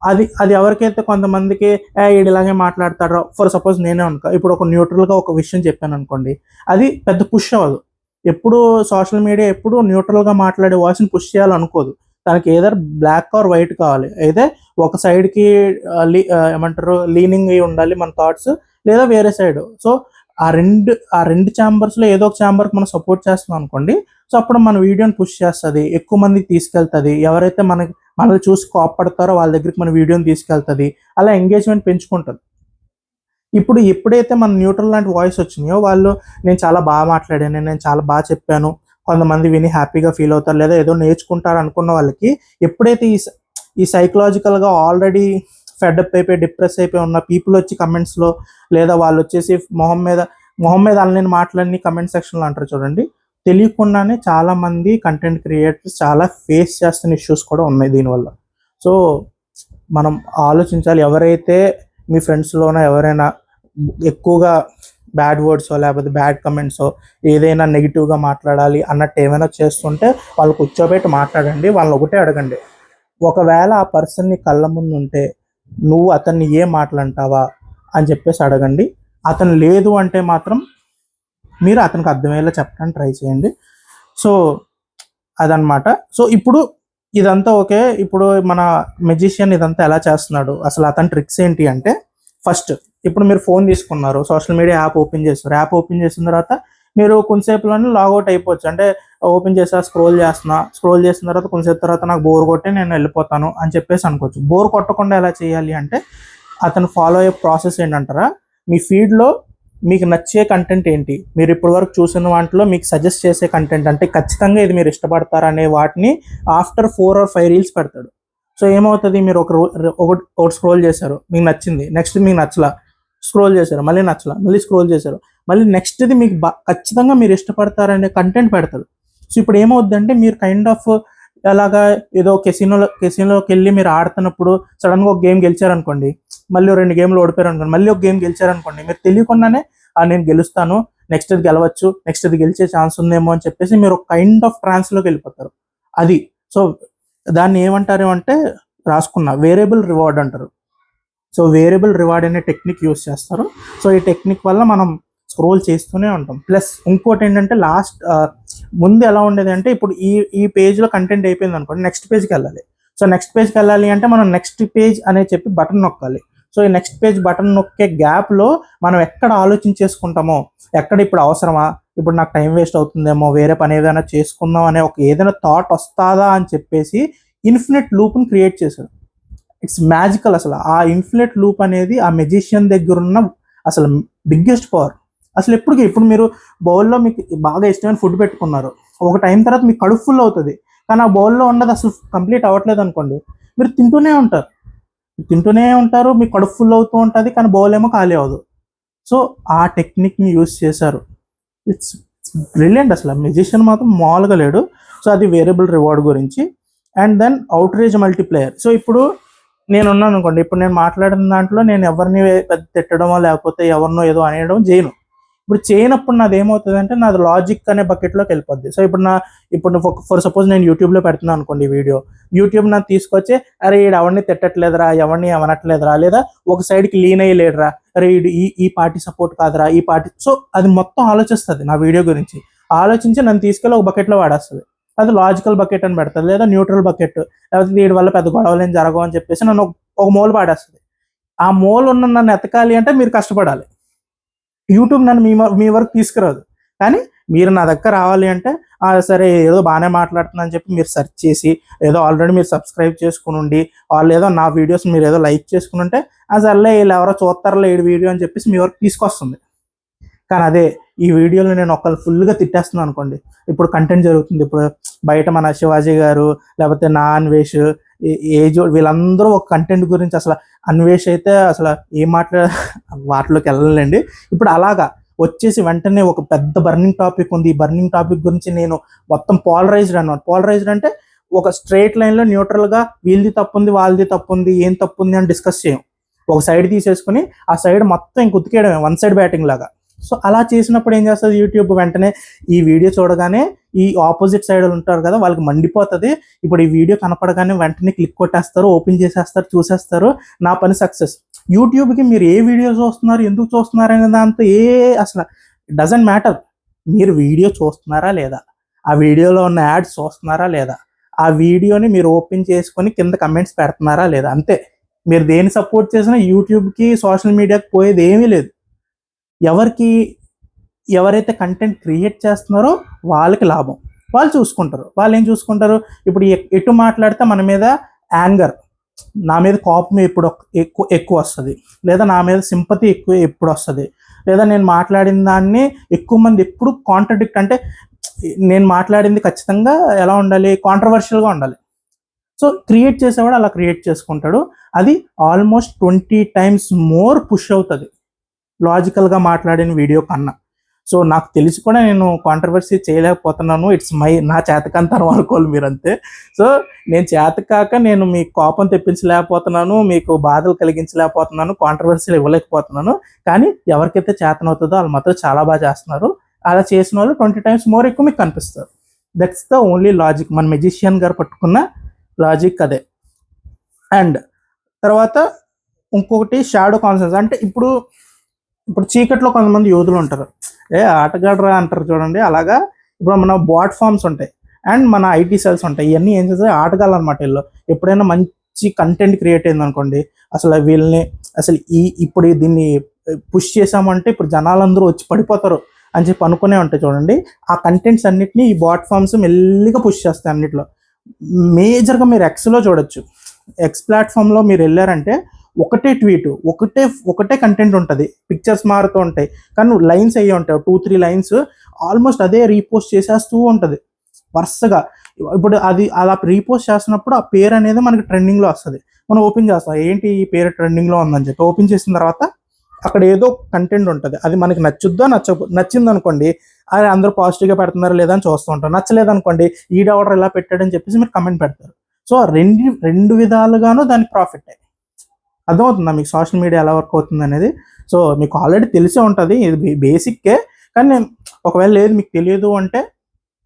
అది ఎవరికైతే కొంతమందికి ఈడు ఇలాగే మాట్లాడతాడో, ఫర్ సపోజ్ నేనే అనుకో, ఇప్పుడు ఒక న్యూట్రల్గా ఒక విషయం చెప్పాను అనుకోండి, అది పెద్ద పుష్ అవ్వదు. ఎప్పుడు సోషల్ మీడియా ఎప్పుడు న్యూట్రల్గా మాట్లాడే వాయిస్ని పుష్ చేయాలనుకోదు, తనకి ఏదర్ బ్లాక్ ఆర్ వైట్ కావాలి, అయితే ఒక సైడ్కి ఏమంటారు లీనింగ్ అయి ఉండాలి మన థాట్స్, లేదా వేరే సైడ్. సో ఆ రెండు ఛాంబర్స్లో ఏదో ఒక ఛాంబర్కి మనం సపోర్ట్ చేస్తున్నాం అనుకోండి, సో అప్పుడు మన వీడియోని పుష్ చేస్తుంది, ఎక్కువ మందికి తీసుకెళ్తుంది. ఎవరైతే మనల్ని చూసి కోప్పడతారో వాళ్ళ దగ్గరికి మన వీడియోని తీసుకెళ్తుంది, అలా ఎంగేజ్మెంట్ పెంచుకుంటుంది. ఇప్పుడు ఎప్పుడైతే మన న్యూట్రల్ లాంటి వాయిస్ వచ్చినాయో వాళ్ళు నేను చాలా బాగా మాట్లాడాను, నేను చాలా బాగా చెప్పాను, కొంతమంది విని హ్యాపీగా ఫీల్ అవుతారు, లేదా ఏదో నేర్చుకుంటారు అనుకున్న వాళ్ళకి ఎప్పుడైతే ఈ సైకలాజికల్గా ఆల్రెడీ ఫెడప్ అయిపోయి డిప్రెస్ అయిపోయి ఉన్న పీపుల్ వచ్చి కమెంట్స్లో, లేదా వాళ్ళు వచ్చేసి మొహం మీద అనలేని మాటలన్నీ కమెంట్ సెక్షన్లో అంటారు చూడండి, తెలియకుండానే చాలామంది కంటెంట్ క్రియేటర్స్ చాలా ఫేస్ చేస్తున్న ఇష్యూస్ కూడా ఉన్నాయి దీనివల్ల. సో మనం ఆలోచించాలి, ఎవరైతే మీ ఫ్రెండ్స్లోనో ఎవరైనా ఎక్కువగా బ్యాడ్ వర్డ్సో లేకపోతే బ్యాడ్ కమెంట్సో ఏదైనా నెగిటివ్గా మాట్లాడాలి అన్నట్టు ఏమైనా చేస్తుంటే వాళ్ళు కూర్చోబెట్టి మాట్లాడండి. వాళ్ళని ఒకటే అడగండి, ఒకవేళ ఆ పర్సన్ని కళ్ళ ముందు ఉంటే నువ్వు అతన్ని ఏం మాట్లాంటావా అని చెప్పేసి అడగండి. అతను లేదు అంటే మాత్రం మీరు అతనికి అర్థమయ్యేలా చెప్పడానికి ట్రై చేయండి. సో అదనమాట. సో ఇప్పుడు ఇదంతా ఓకే. ఇప్పుడు మన మెజిషియన్ ఇదంతా ఎలా చేస్తున్నాడు, అసలు అతని ట్రిక్స్ ఏంటి అంటే, ఫస్ట్ ఇప్పుడు మీరు ఫోన్ తీసుకున్నారు, సోషల్ మీడియా యాప్ ఓపెన్ చేస్తారు. యాప్ ఓపెన్ చేసిన తర్వాత మీరు కొంతసేపులోనే లాగౌట్ అయిపోవచ్చు. అంటే ఓపెన్ చేసా, స్క్రోల్ చేసిన తర్వాత కొంతసేపు తర్వాత నాకు బోర్ కొట్టి నేను వెళ్ళిపోతాను అని చెప్పేసి అనుకోవచ్చు. బోర్ కొట్టకుండా ఎలా చేయాలి అంటే, అతను ఫాలో అయ్యే ప్రాసెస్ ఏంటంటారా, మీ ఫీడ్లో మీకు నచ్చే కంటెంట్ ఏంటి, మీరు ఇప్పటి వరకు చూసిన వాటిలో మీకు సజెస్ట్ చేసే కంటెంట్, అంటే ఖచ్చితంగా ఇది మీరు ఇష్టపడతారనే వాటిని ఆఫ్టర్ 4 or 5 రీల్స్ పెడతాడు. సో ఏమవుతుంది, మీరు ఒకటి స్క్రోల్ చేశారు, మీకు నచ్చింది, నెక్స్ట్ మీకు నచ్చలా, స్క్రోల్ చేశారు, మళ్ళీ నచ్చలా, మళ్ళీ స్క్రోల్ చేశారు, మళ్ళీ నెక్స్ట్ది మీకు ఖచ్చితంగా మీరు ఇష్టపడతారనే కంటెంట్ పెడతాడు. సో ఇప్పుడు ఏమవుద్దంటే, మీరు కైండ్ ఆఫ్ అలాగా ఏదో కెసినోలోకి వెళ్ళి మీరు ఆడుతున్నప్పుడు సడన్గా ఒక గేమ్ గెలిచారనుకోండి, మళ్ళీ 2 గేమ్లు ఓడిపోయారు అనుకోండి, మళ్ళీ ఒక గేమ్ గెలిచారనుకోండి, మీరు తెలియకుండానే నేను గెలుస్తాను, నెక్స్ట్ ఇది గెలవచ్చు, నెక్స్ట్ ఇది గెలిచే ఛాన్స్ ఉందేమో అని చెప్పేసి మీరు ఒక కైండ్ ఆఫ్ ట్రాన్స్లోకి వెళ్ళిపోతారు. అది సో దాన్ని ఏమంటారు అంటే, రాసుకున్న వేరియబుల్ రివార్డ్ అంటారు. సో వేరియబుల్ రివార్డ్ అనే టెక్నిక్ యూస్ చేస్తారు. సో ఈ టెక్నిక్ వల్ల మనం స్క్రోల్ చేస్తూనే ఉంటాం. ప్లస్ ఇంకోటి ఏంటంటే, ముందు ఎలా ఉండేది అంటే, ఇప్పుడు ఈ పేజ్లో కంటెంట్ అయిపోయింది అనుకోండి, నెక్స్ట్ పేజ్కి వెళ్ళాలి. సో నెక్స్ట్ పేజ్కి వెళ్ళాలి అంటే మనం నెక్స్ట్ పేజ్ అనే చెప్పి బటన్ నొక్కాలి. సో ఈ నెక్స్ట్ పేజ్ బటన్ నొక్కే గ్యాప్లో మనం ఎక్కడ ఆలోచించేసుకుంటామో, ఎక్కడ ఇప్పుడు అవసరమా, ఇప్పుడు నాకు టైం వేస్ట్ అవుతుందేమో, వేరే పని ఏదైనా చేసుకుందాం అనే ఒక ఏదైనా థాట్ వస్తుందా అని చెప్పేసి ఇన్ఫినిట్ లూప్ని క్రియేట్ చేశారు. It's magical. అసలు ఆ ఇన్ఫినిట్ లూప్ అనేది ఆ మెజిషియన్ దగ్గర ఉన్న అసలు బిగ్గెస్ట్ పవర్. అసలు ఇప్పుడు మీరు బౌల్లో మీకు బాగా ఇష్టమైన ఫుడ్ పెట్టుకున్నారు, ఒక టైం తర్వాత మీకు కడుపు ఫుల్ అవుతుంది, కానీ ఆ బౌల్లో ఉన్నది అసలు కంప్లీట్ అవ్వట్లేదు అనుకోండి, మీరు తింటూనే ఉంటారు, మీకు కడుపు ఫుల్ అవుతూ ఉంటుంది, కానీ బౌల్ ఏమో ఖాళీ అవ్వదు. సో ఆ టెక్నిక్ని యూస్ చేశారు. It's brilliant. అసలు మెజిషియన్ మాత్రం మామూలుగా లేడు. సో అది వేరియబుల్ రివార్డ్ గురించి. And then outrage multiplayer. So ఇప్పుడు నేను ఉన్నాను అనుకోండి, ఇప్పుడు నేను మాట్లాడిన దాంట్లో నేను ఎవరిని తిట్టడమో లేకపోతే ఎవరినో ఏదో అనేయడం చేయను. ఇప్పుడు చేయనప్పుడు నాది ఏమవుతుంది అంటే, నాది లాజిక్ అనే బకెట్లోకి వెళ్ళిపోద్ది. సో ఇప్పుడు ఫర్ సపోజ్ నేను యూట్యూబ్లో పెడుతున్నాను అనుకోండి వీడియో, యూట్యూబ్ నాకు తీసుకొచ్చి, అరే ఈడు ఎవరిని తిట్టట్లేదురా, ఎవరిని ఏమనట్లేదురా, లేదా ఒక సైడ్కి లీన్ అయ్యలేడురా, అరే ఈడు ఈ పార్టీ సపోర్ట్ కాదురా, ఈ పార్టీ. సో అది మొత్తం ఆలోచిస్తుంది నా వీడియో గురించి, ఆలోచించి నన్ను తీసుకెళ్ళి ఒక బకెట్లో వాడేస్తుంది. అది లాజికల్ బకెట్ అని పెడుతుంది, లేదా న్యూట్రల్ బకెట్, లేకపోతే వీడి వల్ల పెద్ద గొడవలు ఏం జరగవు అని చెప్పేసి నన్ను ఒక మూల పాడేస్తుంది. ఆ మూల ఉన్న నన్ను ఎతకాలి అంటే మీరు కష్టపడాలి. యూట్యూబ్ నన్ను మీ వరకు తీసుకురాదు. కానీ మీరు నా దగ్గర రావాలి అంటే, సరే ఏదో బాగానే మాట్లాడుతుందని చెప్పి మీరు సెర్చ్ చేసి, ఏదో ఆల్రెడీ మీరు సబ్స్క్రైబ్ చేసుకుని ఉండి, వాళ్ళు ఏదో నా వీడియోస్ మీరు ఏదో లైక్ చేసుకుని ఉంటే, సర్లే వీళ్ళు ఎవరో చూస్తారులే ఈ వీడియో అని చెప్పేసి మీ వరకు తీసుకొస్తుంది. కానీ అదే ఈ వీడియోలో నేను ఒకళ్ళు ఫుల్గా తిట్టేస్తున్నాను అనుకోండి, ఇప్పుడు కంటెంట్ జరుగుతుంది, ఇప్పుడు బయట మన శివాజీ గారు, లేకపోతే నా అన్వేష్, వీళ్ళందరూ ఒక కంటెంట్ గురించి, అసలు అన్వేష్ అయితే అసలు ఏం వాటిలోకి వెళ్ళలేండి. ఇప్పుడు అలాగా వచ్చేసి వెంటనే ఒక పెద్ద బర్నింగ్ టాపిక్ ఉంది, ఈ బర్నింగ్ టాపిక్ గురించి నేను మొత్తం పాలరైజ్డ్ అన్నమాట. పాలరైజ్డ్ అంటే ఒక స్ట్రైట్ లైన్లో న్యూట్రల్గా వీళ్ళది తప్పుంది, వాళ్ళది తప్పుంది, ఏం తప్పుంది అని డిస్కస్ చేయం. ఒక సైడ్ తీసేసుకుని ఆ సైడ్ మొత్తం ఇంక ఉతికేయడమే, వన్ సైడ్ బ్యాటింగ్ లాగా. సో అలా చేసినప్పుడు ఏం చేస్తుంది యూట్యూబ్, వెంటనే ఈ వీడియో చూడగానే ఈ ఆపోజిట్ సైడ్ ఉంటారు కదా, వాళ్ళకి మండిపోతుంది. ఇప్పుడు ఈ వీడియో కనపడగానే వెంటనే క్లిక్ కొట్టేస్తారు, ఓపెన్ చేసేస్తారు, చూసేస్తారు, నా పని సక్సెస్. యూట్యూబ్కి మీరు ఏ వీడియో చూస్తున్నారు, ఎందుకు చూస్తున్నారు అనే దాంతో అసలు డజంట్ మ్యాటర్. మీరు వీడియో చూస్తున్నారా లేదా, ఆ వీడియోలో ఉన్న యాడ్స్ చూస్తున్నారా లేదా, ఆ వీడియోని మీరు ఓపెన్ చేసుకొని కింద కమెంట్స్ పెడుతున్నారా లేదా, అంతే. మీరు దేన్ని సపోర్ట్ చేసినా యూట్యూబ్కి, సోషల్ మీడియాకి పోయేది ఏమీ లేదు. ఎవరైతే కంటెంట్ క్రియేట్ చేస్తున్నారో వాళ్ళకి లాభం, వాళ్ళు చూసుకుంటారు. వాళ్ళు ఏం చూసుకుంటారు, ఇప్పుడు ఎటు మాట్లాడితే మన మీద యాంగర్, నా మీద కోపం ఎప్పుడు ఎక్కువ వస్తుంది, లేదా నా మీద సింపతి ఎప్పుడు వస్తుంది, లేదా నేను మాట్లాడిన దాన్ని ఎక్కువ మంది ఎప్పుడు కాంట్రడిక్ట్, అంటే నేను మాట్లాడింది ఖచ్చితంగా ఎలా ఉండాలి, కాంట్రవర్షియల్గా ఉండాలి. సో క్రియేట్ చేసేవాడు అలా క్రియేట్ చేసుకుంటాడు. అది ఆల్మోస్ట్ 20 times మోర్ పుష్ అవుతుంది లాజికల్గా మాట్లాడిన వీడియో కన్నా. సో నాకు తెలిసి కూడా నేను కాంట్రవర్సీ చేయలేకపోతున్నాను. నా చేతకంతరం అనుకోవాలి మీరంతే. సో నేను చేతకాక నేను మీ కోపం తెప్పించలేకపోతున్నాను, మీకు బాధలు కలిగించలేకపోతున్నాను, కాంట్రవర్సీలు ఇవ్వలేకపోతున్నాను. కానీ ఎవరికైతే చేతనవుతుందో వాళ్ళు మాత్రం చాలా బాగా చేస్తున్నారు. అలా చేసిన వాళ్ళు 20 times మోర్ ఎక్కువ మీకు కనిపిస్తారు. That's the only logic. మన మెజిషియన్ గారు పట్టుకున్న లాజిక్ అదే. అండ్ తర్వాత ఇంకొకటి షాడో కాన్సెప్ట్స్. అంటే ఇప్పుడు చీకట్లో కొంతమంది యోధులు ఉంటారు, ఆటగాడరా అంటారు చూడండి, అలాగా ఇప్పుడు మన బాట్ ఫామ్స్ ఉంటాయి. అండ్ మన ఐటీ సెల్స్ ఉంటాయి. ఇవన్నీ ఏం చేస్తాయి, ఆటగాళ్ళు అనమాట వీళ్ళు. ఎప్పుడైనా మంచి కంటెంట్ క్రియేట్ అయింది అనుకోండి, అసలు వీళ్ళని అసలు ఇప్పుడు దీన్ని పుష్ చేసామంటే ఇప్పుడు జనాలందరూ వచ్చి పడిపోతారు అని చెప్పి అనుకునే ఉంటాయి చూడండి. ఆ కంటెంట్స్ అన్నిటిని ఈ బాట్ ఫామ్స్ మెల్లిగా పుష్ చేస్తాయి అన్నిట్లో. మేజర్గా మీరు ఎక్స్లో చూడొచ్చు. ఎక్స్ ప్లాట్ఫామ్లో మీరు వెళ్ళారంటే ఒకటే ట్వీట్, ఒకటే కంటెంట్ ఉంటుంది, పిక్చర్స్ మారుతూ ఉంటాయి, కానీ లైన్స్ అయ్యి ఉంటాయి 2-3 లైన్స్, ఆల్మోస్ట్ అదే రీపోస్ట్ చేసేస్తూ ఉంటుంది వరుసగా. ఇప్పుడు అది అలా రీపోస్ట్ చేస్తున్నప్పుడు ఆ పేరు అనేది మనకి ట్రెండింగ్లో వస్తుంది. మనం ఓపెన్ చేస్తాం, ఏంటి ఈ పేరు ట్రెండింగ్లో ఉందని చెప్పి ఓపెన్ చేసిన తర్వాత అక్కడ ఏదో కంటెంట్ ఉంటుంది, అది మనకి నచ్చింది అనుకోండి, అది అందరూ పాజిటివ్గా పెడుతున్నారు లేదా అని చూస్తూ ఉంటారు. నచ్చలేదు అనుకోండి, ఈడెవడర్ ఇలా పెట్టాడని చెప్పేసి మీరు కమెంట్ పెడతారు. సో రెండు విధాలుగాను దానికి ప్రాఫిట్. అర్థమవుతుందా మీకు సోషల్ మీడియా ఎలా వర్క్ అవుతుంది అనేది? సో మీకు ఆల్రెడీ తెలిసే ఉంటుంది, ఇది బేసిక్కే. కానీ నేను ఒకవేళ లేదు మీకు తెలియదు అంటే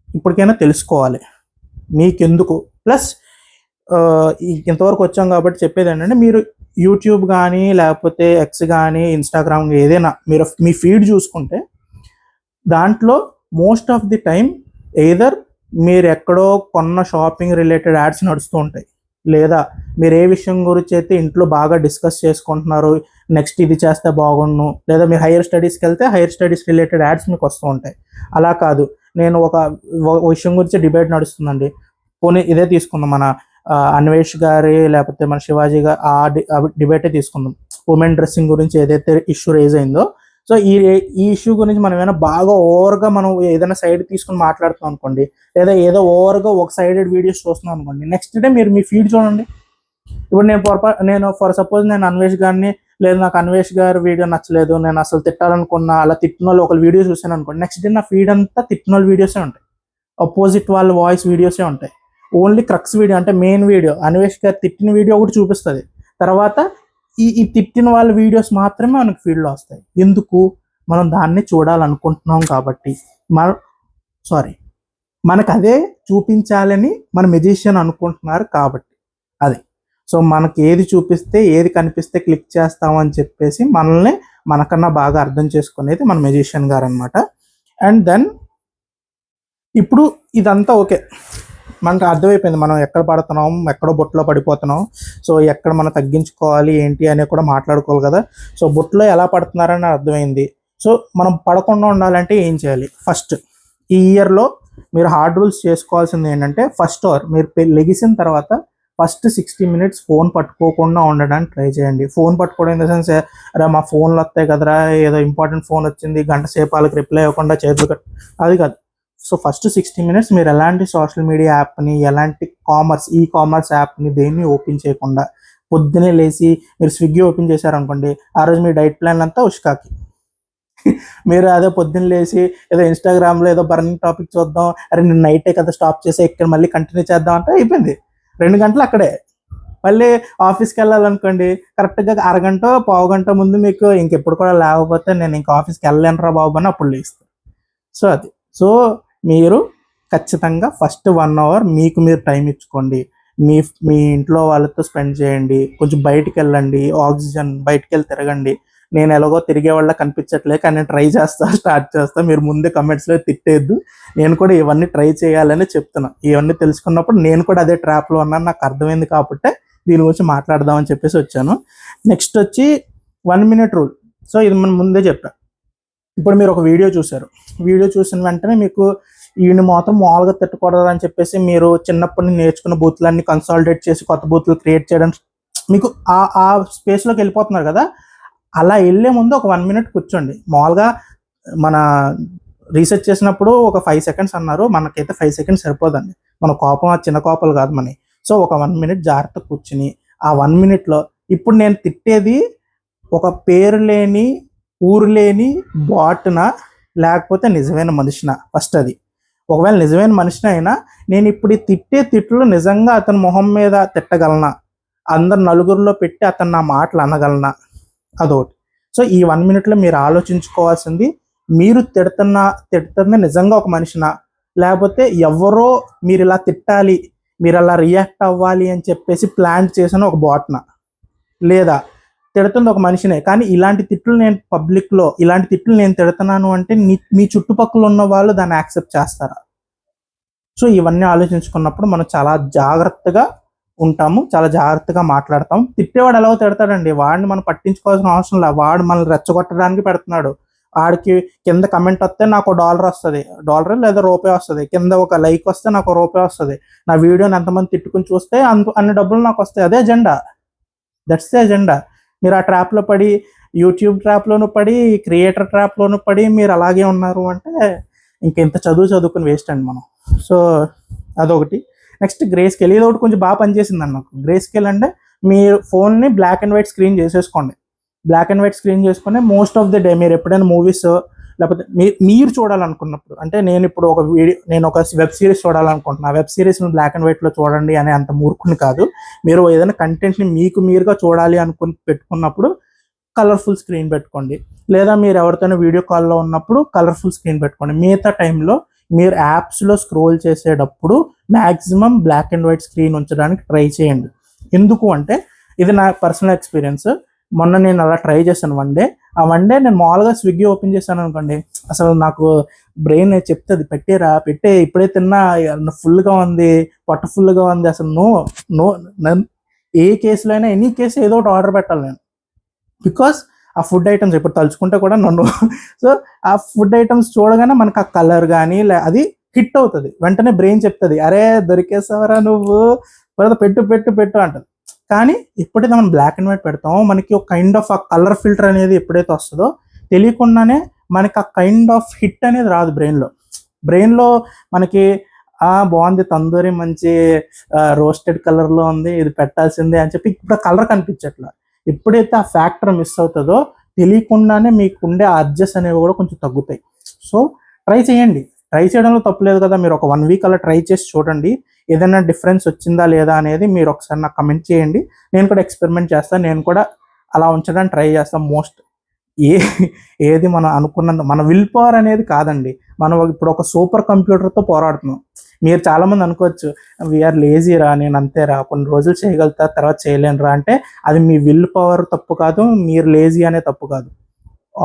ఇప్పటికైనా తెలుసుకోవాలి మీకెందుకు. ప్లస్ ఇంతవరకు వచ్చాం కాబట్టి చెప్పేది ఏంటంటే, మీరు యూట్యూబ్ కానీ లేకపోతే ఎక్స్ కానీ ఇన్స్టాగ్రామ్ ఏదైనా మీరు మీ ఫీడ్ చూసుకుంటే దాంట్లో most of the time either మీరు ఎక్కడో కొన్న షాపింగ్ రిలేటెడ్ యాడ్స్ నడుస్తూ ఉంటాయి, లేదా మీరు ఏ విషయం గురించి అయితే ఇంట్లో బాగా డిస్కస్ చేసుకుంటున్నారు, నెక్స్ట్ ఇది చేస్తే బాగుండు, లేదా మీరు హైయర్ స్టడీస్కి వెళ్తే హైయర్ స్టడీస్ రిలేటెడ్ యాడ్స్ మీకు వస్తూ ఉంటాయి. అలా కాదు, నేను ఒక విషయం గురించి డిబేట్ నడుస్తుందండి, పోనీ ఇదే తీసుకుందాం, మన అన్వేష్ గారి లేకపోతే మన శివాజీ గారు ఆ డిబేటే తీసుకుందాం, ఉమెన్ డ్రెస్సింగ్ గురించి ఏదైతే ఇష్యూ రేజ్ అయిందో. సో ఈ ఇష్యూ గురించి మనం ఏమైనా బాగా ఓవర్గా మనం ఏదైనా సైడ్ తీసుకుని మాట్లాడుతాం అనుకోండి, లేదా ఏదో ఓవర్గా ఒక సైడెడ్ వీడియోస్ చూస్తున్నాం అనుకోండి, నెక్స్ట్ డే మీరు మీ ఫీడ్ చూడండి. ఇప్పుడు నేను ఫర్ సపోజ్ నేను అన్వేష్ గారిని, లేదు నాకు అన్వేష్ గారి వీడియో నచ్చలేదు, నేను అసలు తిట్టాలనుకున్నా, అలా తిట్టిన వాళ్ళు ఒక వీడియో చూసాను అనుకోండి, నెక్స్ట్ డే నా ఫీడ్ అంతా తిట్టిన వాళ్ళ వీడియోసే ఉంటాయి, అపోజిట్ వాళ్ళ వాయిస్ వీడియోసే ఉంటాయి. ఓన్లీ క్రక్స్ వీడియో అంటే మెయిన్ వీడియో అన్వేష్ గారు తిట్టిన వీడియో ఒకటి చూపిస్తుంది, తర్వాత ఈ తిట్టిన వాళ్ళ వీడియోస్ మాత్రమే మనకు ఫీల్డ్లో వస్తాయి. ఎందుకు? మనం దాన్ని చూడాలనుకుంటున్నాం కాబట్టి, మనకు అదే చూపించాలని మన మెజిషియన్ అనుకుంటున్నారు కాబట్టి అది. సో మనకి ఏది చూపిస్తే ఏది కనిపిస్తే క్లిక్ చేస్తామని చెప్పేసి మనల్ని మనకన్నా బాగా అర్థం చేసుకునేది మన మెజిషియన్ గారు అనమాట. అండ్ దెన్ ఇప్పుడు ఇదంతా ఓకే, మనకు అర్థమైపోయింది మనం ఎక్కడ పడుతున్నాం, ఎక్కడో బొట్లో పడిపోతున్నాం, సో ఎక్కడ మనం తగ్గించుకోవాలి ఏంటి అనేది కూడా మాట్లాడుకోవాలి కదా. సో బొట్లో ఎలా పడుతున్నారని అర్థమైంది. సో మనం పడకుండా ఉండాలంటే ఏం చేయాలి? ఫస్ట్ ఈ ఇయర్లో మీరు హార్డ్ రూల్స్ చేసుకోవాల్సింది ఏంటంటే, ఫస్ట్ అవర్ మీరు లెగిసిన తర్వాత ఫస్ట్ 60 minutes ఫోన్ పట్టుకోకుండా ఉండడానికి ట్రై చేయండి. ఫోన్ పట్టుకోవడం ఇన్ ద సెన్స్, అరే మా ఫోన్లు వస్తాయి కదరా, ఏదో ఇంపార్టెంట్ ఫోన్ వచ్చింది గంట సేపు వాళ్ళకి రిప్లై ఇవ్వకుండా చేతులు అది కాదు. సో ఫస్ట్ 60 minutes మీరు ఎలాంటి సోషల్ మీడియా యాప్ని, ఎలాంటి ఈ కామర్స్ యాప్ని దేన్ని ఓపెన్ చేయకుండా, పొద్దునే లేచి మీరు స్విగ్గీ ఓపెన్ చేశారనుకోండి, ఆ రోజు మీ డైట్ ప్లాన్ అంతా ఉష్కాకి. మీరు అదే పొద్దున్న లేచి ఏదో ఇన్స్టాగ్రామ్లో ఏదో బర్నింగ్ టాపిక్ చూద్దాం, అరే నేను నైటే కదా స్టాప్ చేసి ఇక్కడ మళ్ళీ కంటిన్యూ చేద్దాం అంటే అయిపోయింది, 2 గంటలు అక్కడే. మళ్ళీ ఆఫీస్కి వెళ్ళాలనుకోండి, కరెక్ట్గా అరగంట పావు గంట ముందు మీకు ఇంకెప్పుడు కూడా లేకపోతే నేను ఇంకా ఆఫీస్కి వెళ్ళలేనురా బాబు అని అప్పుడు లేస్తాను. సో అది. సో మీరు ఖచ్చితంగా ఫస్ట్ 1 hour మీకు మీరు టైం ఇచ్చుకోండి, మీ ఇంట్లో వాళ్ళతో స్పెండ్ చేయండి, కొంచెం బయటికి వెళ్ళండి, ఆక్సిజన్, బయటికి వెళ్ళి తిరగండి. నేను ఎలాగో తిరిగే వాళ్ళ కనిపించట్లే, కానీ నేను ట్రై స్టార్ట్ చేస్తా. మీరు ముందే కమెంట్స్లో తిట్టేద్దు, నేను కూడా ఇవన్నీ ట్రై చేయాలని చెప్తున్నా. ఇవన్నీ తెలుసుకున్నప్పుడు నేను కూడా అదే ట్రాప్లో ఉన్నాను, నాకు అర్థమైంది కాబట్టి దీని గురించి మాట్లాడదామని చెప్పేసి వచ్చాను. నెక్స్ట్ వచ్చి 1 minute రూల్. సో ఇది మనం ముందే చెప్పాను. ఇప్పుడు మీరు ఒక వీడియో చూసారు, వీడియో చూసిన వెంటనే మీకు ఈయన మాత్రం మామూలుగా తిట్టకూడదు అని చెప్పేసి మీరు చిన్నప్పటి నుంచి నేర్చుకున్న బూత్లన్నీ కన్సాలిడేట్ చేసి కొత్త బూత్లు క్రియేట్ చేయడం, మీకు ఆ స్పేస్లోకి వెళ్ళిపోతున్నారు కదా. అలా వెళ్ళే ముందు ఒక 1 minute కూర్చోండి. మామూలుగా మన రీసెర్చ్ చేసినప్పుడు ఒక 5 seconds అన్నారు, మనకైతే 5 seconds సరిపోదండి. మన కోపం ఆ చిన్న కోపాలు కాదు మనకి. సో ఒక 1 minute జాగ్రత్త కూర్చుని, ఆ 1 minuteలో ఇప్పుడు నేను తిట్టేది ఒక పేరు లేని ఊరు లేని బాట్నా లేకపోతే నిజమైన మనిషినా? ఫస్ట్ అది. ఒకవేళ నిజమైన మనిషిని అయినా నేను ఇప్పుడు తిట్టే తిట్లు నిజంగా అతని మొహం మీద తిట్టగలనా, అందరు నలుగురిలో పెట్టి అతను నా మాటలు అనగలనా, అదొకటి. సో ఈ 1 minuteలో మీరు ఆలోచించుకోవాల్సింది, మీరు తిడుతున్న నిజంగా ఒక మనిషినా, లేకపోతే ఎవరో మీరు ఇలా తిట్టాలి, మీరు అలా రియాక్ట్ అవ్వాలి అని చెప్పేసి ప్లాన్ చేసిన ఒక బాట్నా, లేదా తిడుతుంది ఒక మనిషినే కానీ ఇలాంటి తిట్లు నేను పబ్లిక్లో ఇలాంటి తిట్లు నేను తిడుతున్నాను అంటే మీ చుట్టుపక్కల ఉన్న వాళ్ళు దాన్ని యాక్సెప్ట్ చేస్తారా? సో ఇవన్నీ ఆలోచించుకున్నప్పుడు మనం చాలా జాగ్రత్తగా ఉంటాము, చాలా జాగ్రత్తగా మాట్లాడతాం. తిట్టేవాడు ఎలా తిడతాడండి, వాడిని మనం పట్టించుకోవాల్సిన అవసరం లేదు. వాడు మనల్ని రెచ్చగొట్టడానికి పెడుతున్నాడు. ఆడికి కింద కమెంట్ వస్తే నాకు $1 వస్తుంది, $1 లేదా రూపాయి వస్తుంది, కింద ఒక లైక్ వస్తే నాకు రూపాయి వస్తుంది, నా వీడియోని ఎంతమంది తిట్టుకుని చూస్తే అన్ని డబ్బులు నాకు వస్తాయి. అదే ఎజెండా, దట్స్ ద ఎజెండా. మీరు ఆ ట్రాప్లో పడి, యూట్యూబ్ ట్రాప్లోను పడి, క్రియేటర్ ట్రాప్లోను పడి మీరు అలాగే ఉన్నారు అంటే ఇంకెంత చదువుకుని వేస్ట్ అండి మనం. సో అదొకటి. నెక్స్ట్ గ్రే స్కేల్, ఇది ఒకటి కొంచెం బాగా పనిచేసింది అన్న నాకు. గ్రే స్కేల్ అంటే మీరు ఫోన్ని బ్లాక్ అండ్ వైట్ స్క్రీన్ చేసేసుకోండి. బ్లాక్ అండ్ వైట్ స్క్రీన్ చేసుకుని మోస్ట్ ఆఫ్ ది డే మీరు ఎప్పుడైనా మూవీస్ లేకపోతే మీరు చూడాలనుకున్నప్పుడు, అంటే నేను ఇప్పుడు నేను ఒక వెబ్ సిరీస్ చూడాలనుకుంటున్నా, వెబ్ సిరీస్ని బ్లాక్ అండ్ వైట్లో చూడండి అనే అంత మూర్ఖుని కాదు. మీరు ఏదైనా కంటెంట్ని మీరుగా చూడాలి అనుకుని పెట్టుకున్నప్పుడు కలర్ఫుల్ స్క్రీన్ పెట్టుకోండి, లేదా మీరు ఎవరితోనో వీడియో కాల్లో ఉన్నప్పుడు కలర్ఫుల్ స్క్రీన్ పెట్టుకోండి. మిగతా టైంలో మీరు యాప్స్లో స్క్రోల్ చేసేటప్పుడు maximum black and white screen ఉంచడానికి ట్రై చేయండి. ఎందుకు అంటే ఇది నా పర్సనల్ ఎక్స్పీరియన్స్. మొన్న నేను అలా ట్రై చేశాను వన్ డే నేను మామూలుగా స్విగ్గీ ఓపెన్ చేశాను అనుకోండి, అసలు నాకు బ్రెయిన్ చెప్తుంది పెట్టే ఇప్పుడే తిన్నా, ఫుల్గా ఉంది, పొట్ట ఫుల్గా ఉంది, అసలు నో ఏ కేసులో అయినా ఎనీ కేసు ఏదో ఒకటి ఆర్డర్ పెట్టాలి నేను. బికాస్ ఆ ఫుడ్ ఐటమ్స్ ఇప్పుడు తలుచుకుంటే కూడా నన్ను సో ఆ ఫుడ్ ఐటమ్స్ చూడగానే మనకు ఆ కలర్ కానీ అది హిట్ అవుతుంది. వెంటనే బ్రెయిన్ చెప్తుంది, అరే దొరికేసావరా నువ్వు, పెట్టు అంటుంది. కానీ ఎప్పుడైతే మనం బ్లాక్ అండ్ వైట్ పెడతామో మనకి ఒక కైండ్ ఆఫ్ ఆ కలర్ ఫిల్టర్ అనేది ఎప్పుడైతే వస్తుందో తెలియకుండానే మనకి ఆ కైండ్ ఆఫ్ హిట్ అనేది రాదు బ్రెయిన్లో మనకి బాగుంది, తందూరి మంచి రోస్టెడ్ కలర్లో ఉంది, ఇది పెట్టాల్సిందే అని చెప్పి ఇప్పుడు కలర్ కనిపించట్లా. ఎప్పుడైతే ఆ ఫ్యాక్టర్ మిస్ అవుతుందో తెలియకుండానే మీకు ఉండే అడ్జస్ట్ అనేవి కూడా కొంచెం తగ్గుతాయి. సో ట్రై చేయడంలో తప్పులేదు కదా. మీరు ఒక 1 వీక్ అలా ట్రై చేసి చూడండి, ఏదైనా డిఫరెన్స్ వచ్చిందా లేదా అనేది మీరు ఒకసారి నాకు కమెంట్ చేయండి. నేను కూడా ఎక్స్పెరిమెంట్ చేస్తాను, నేను కూడా అలా ఉంచడానికి ట్రై చేస్తాను. ఏది మనం అనుకున్నంత మన విల్ పవర్ అనేది కాదండి. మనం ఇప్పుడు ఒక సూపర్ కంప్యూటర్తో పోరాడుతున్నాం. మీరు చాలామంది అనుకోవచ్చు వీఆర్ లేజీరా, నేను అంతేరా, కొన్ని రోజులు చేయగలుగుతా తర్వాత చేయలేనురా అంటే అది మీ విల్ పవర్ తప్పు కాదు, మీరు లేజీ అనే తప్పు కాదు.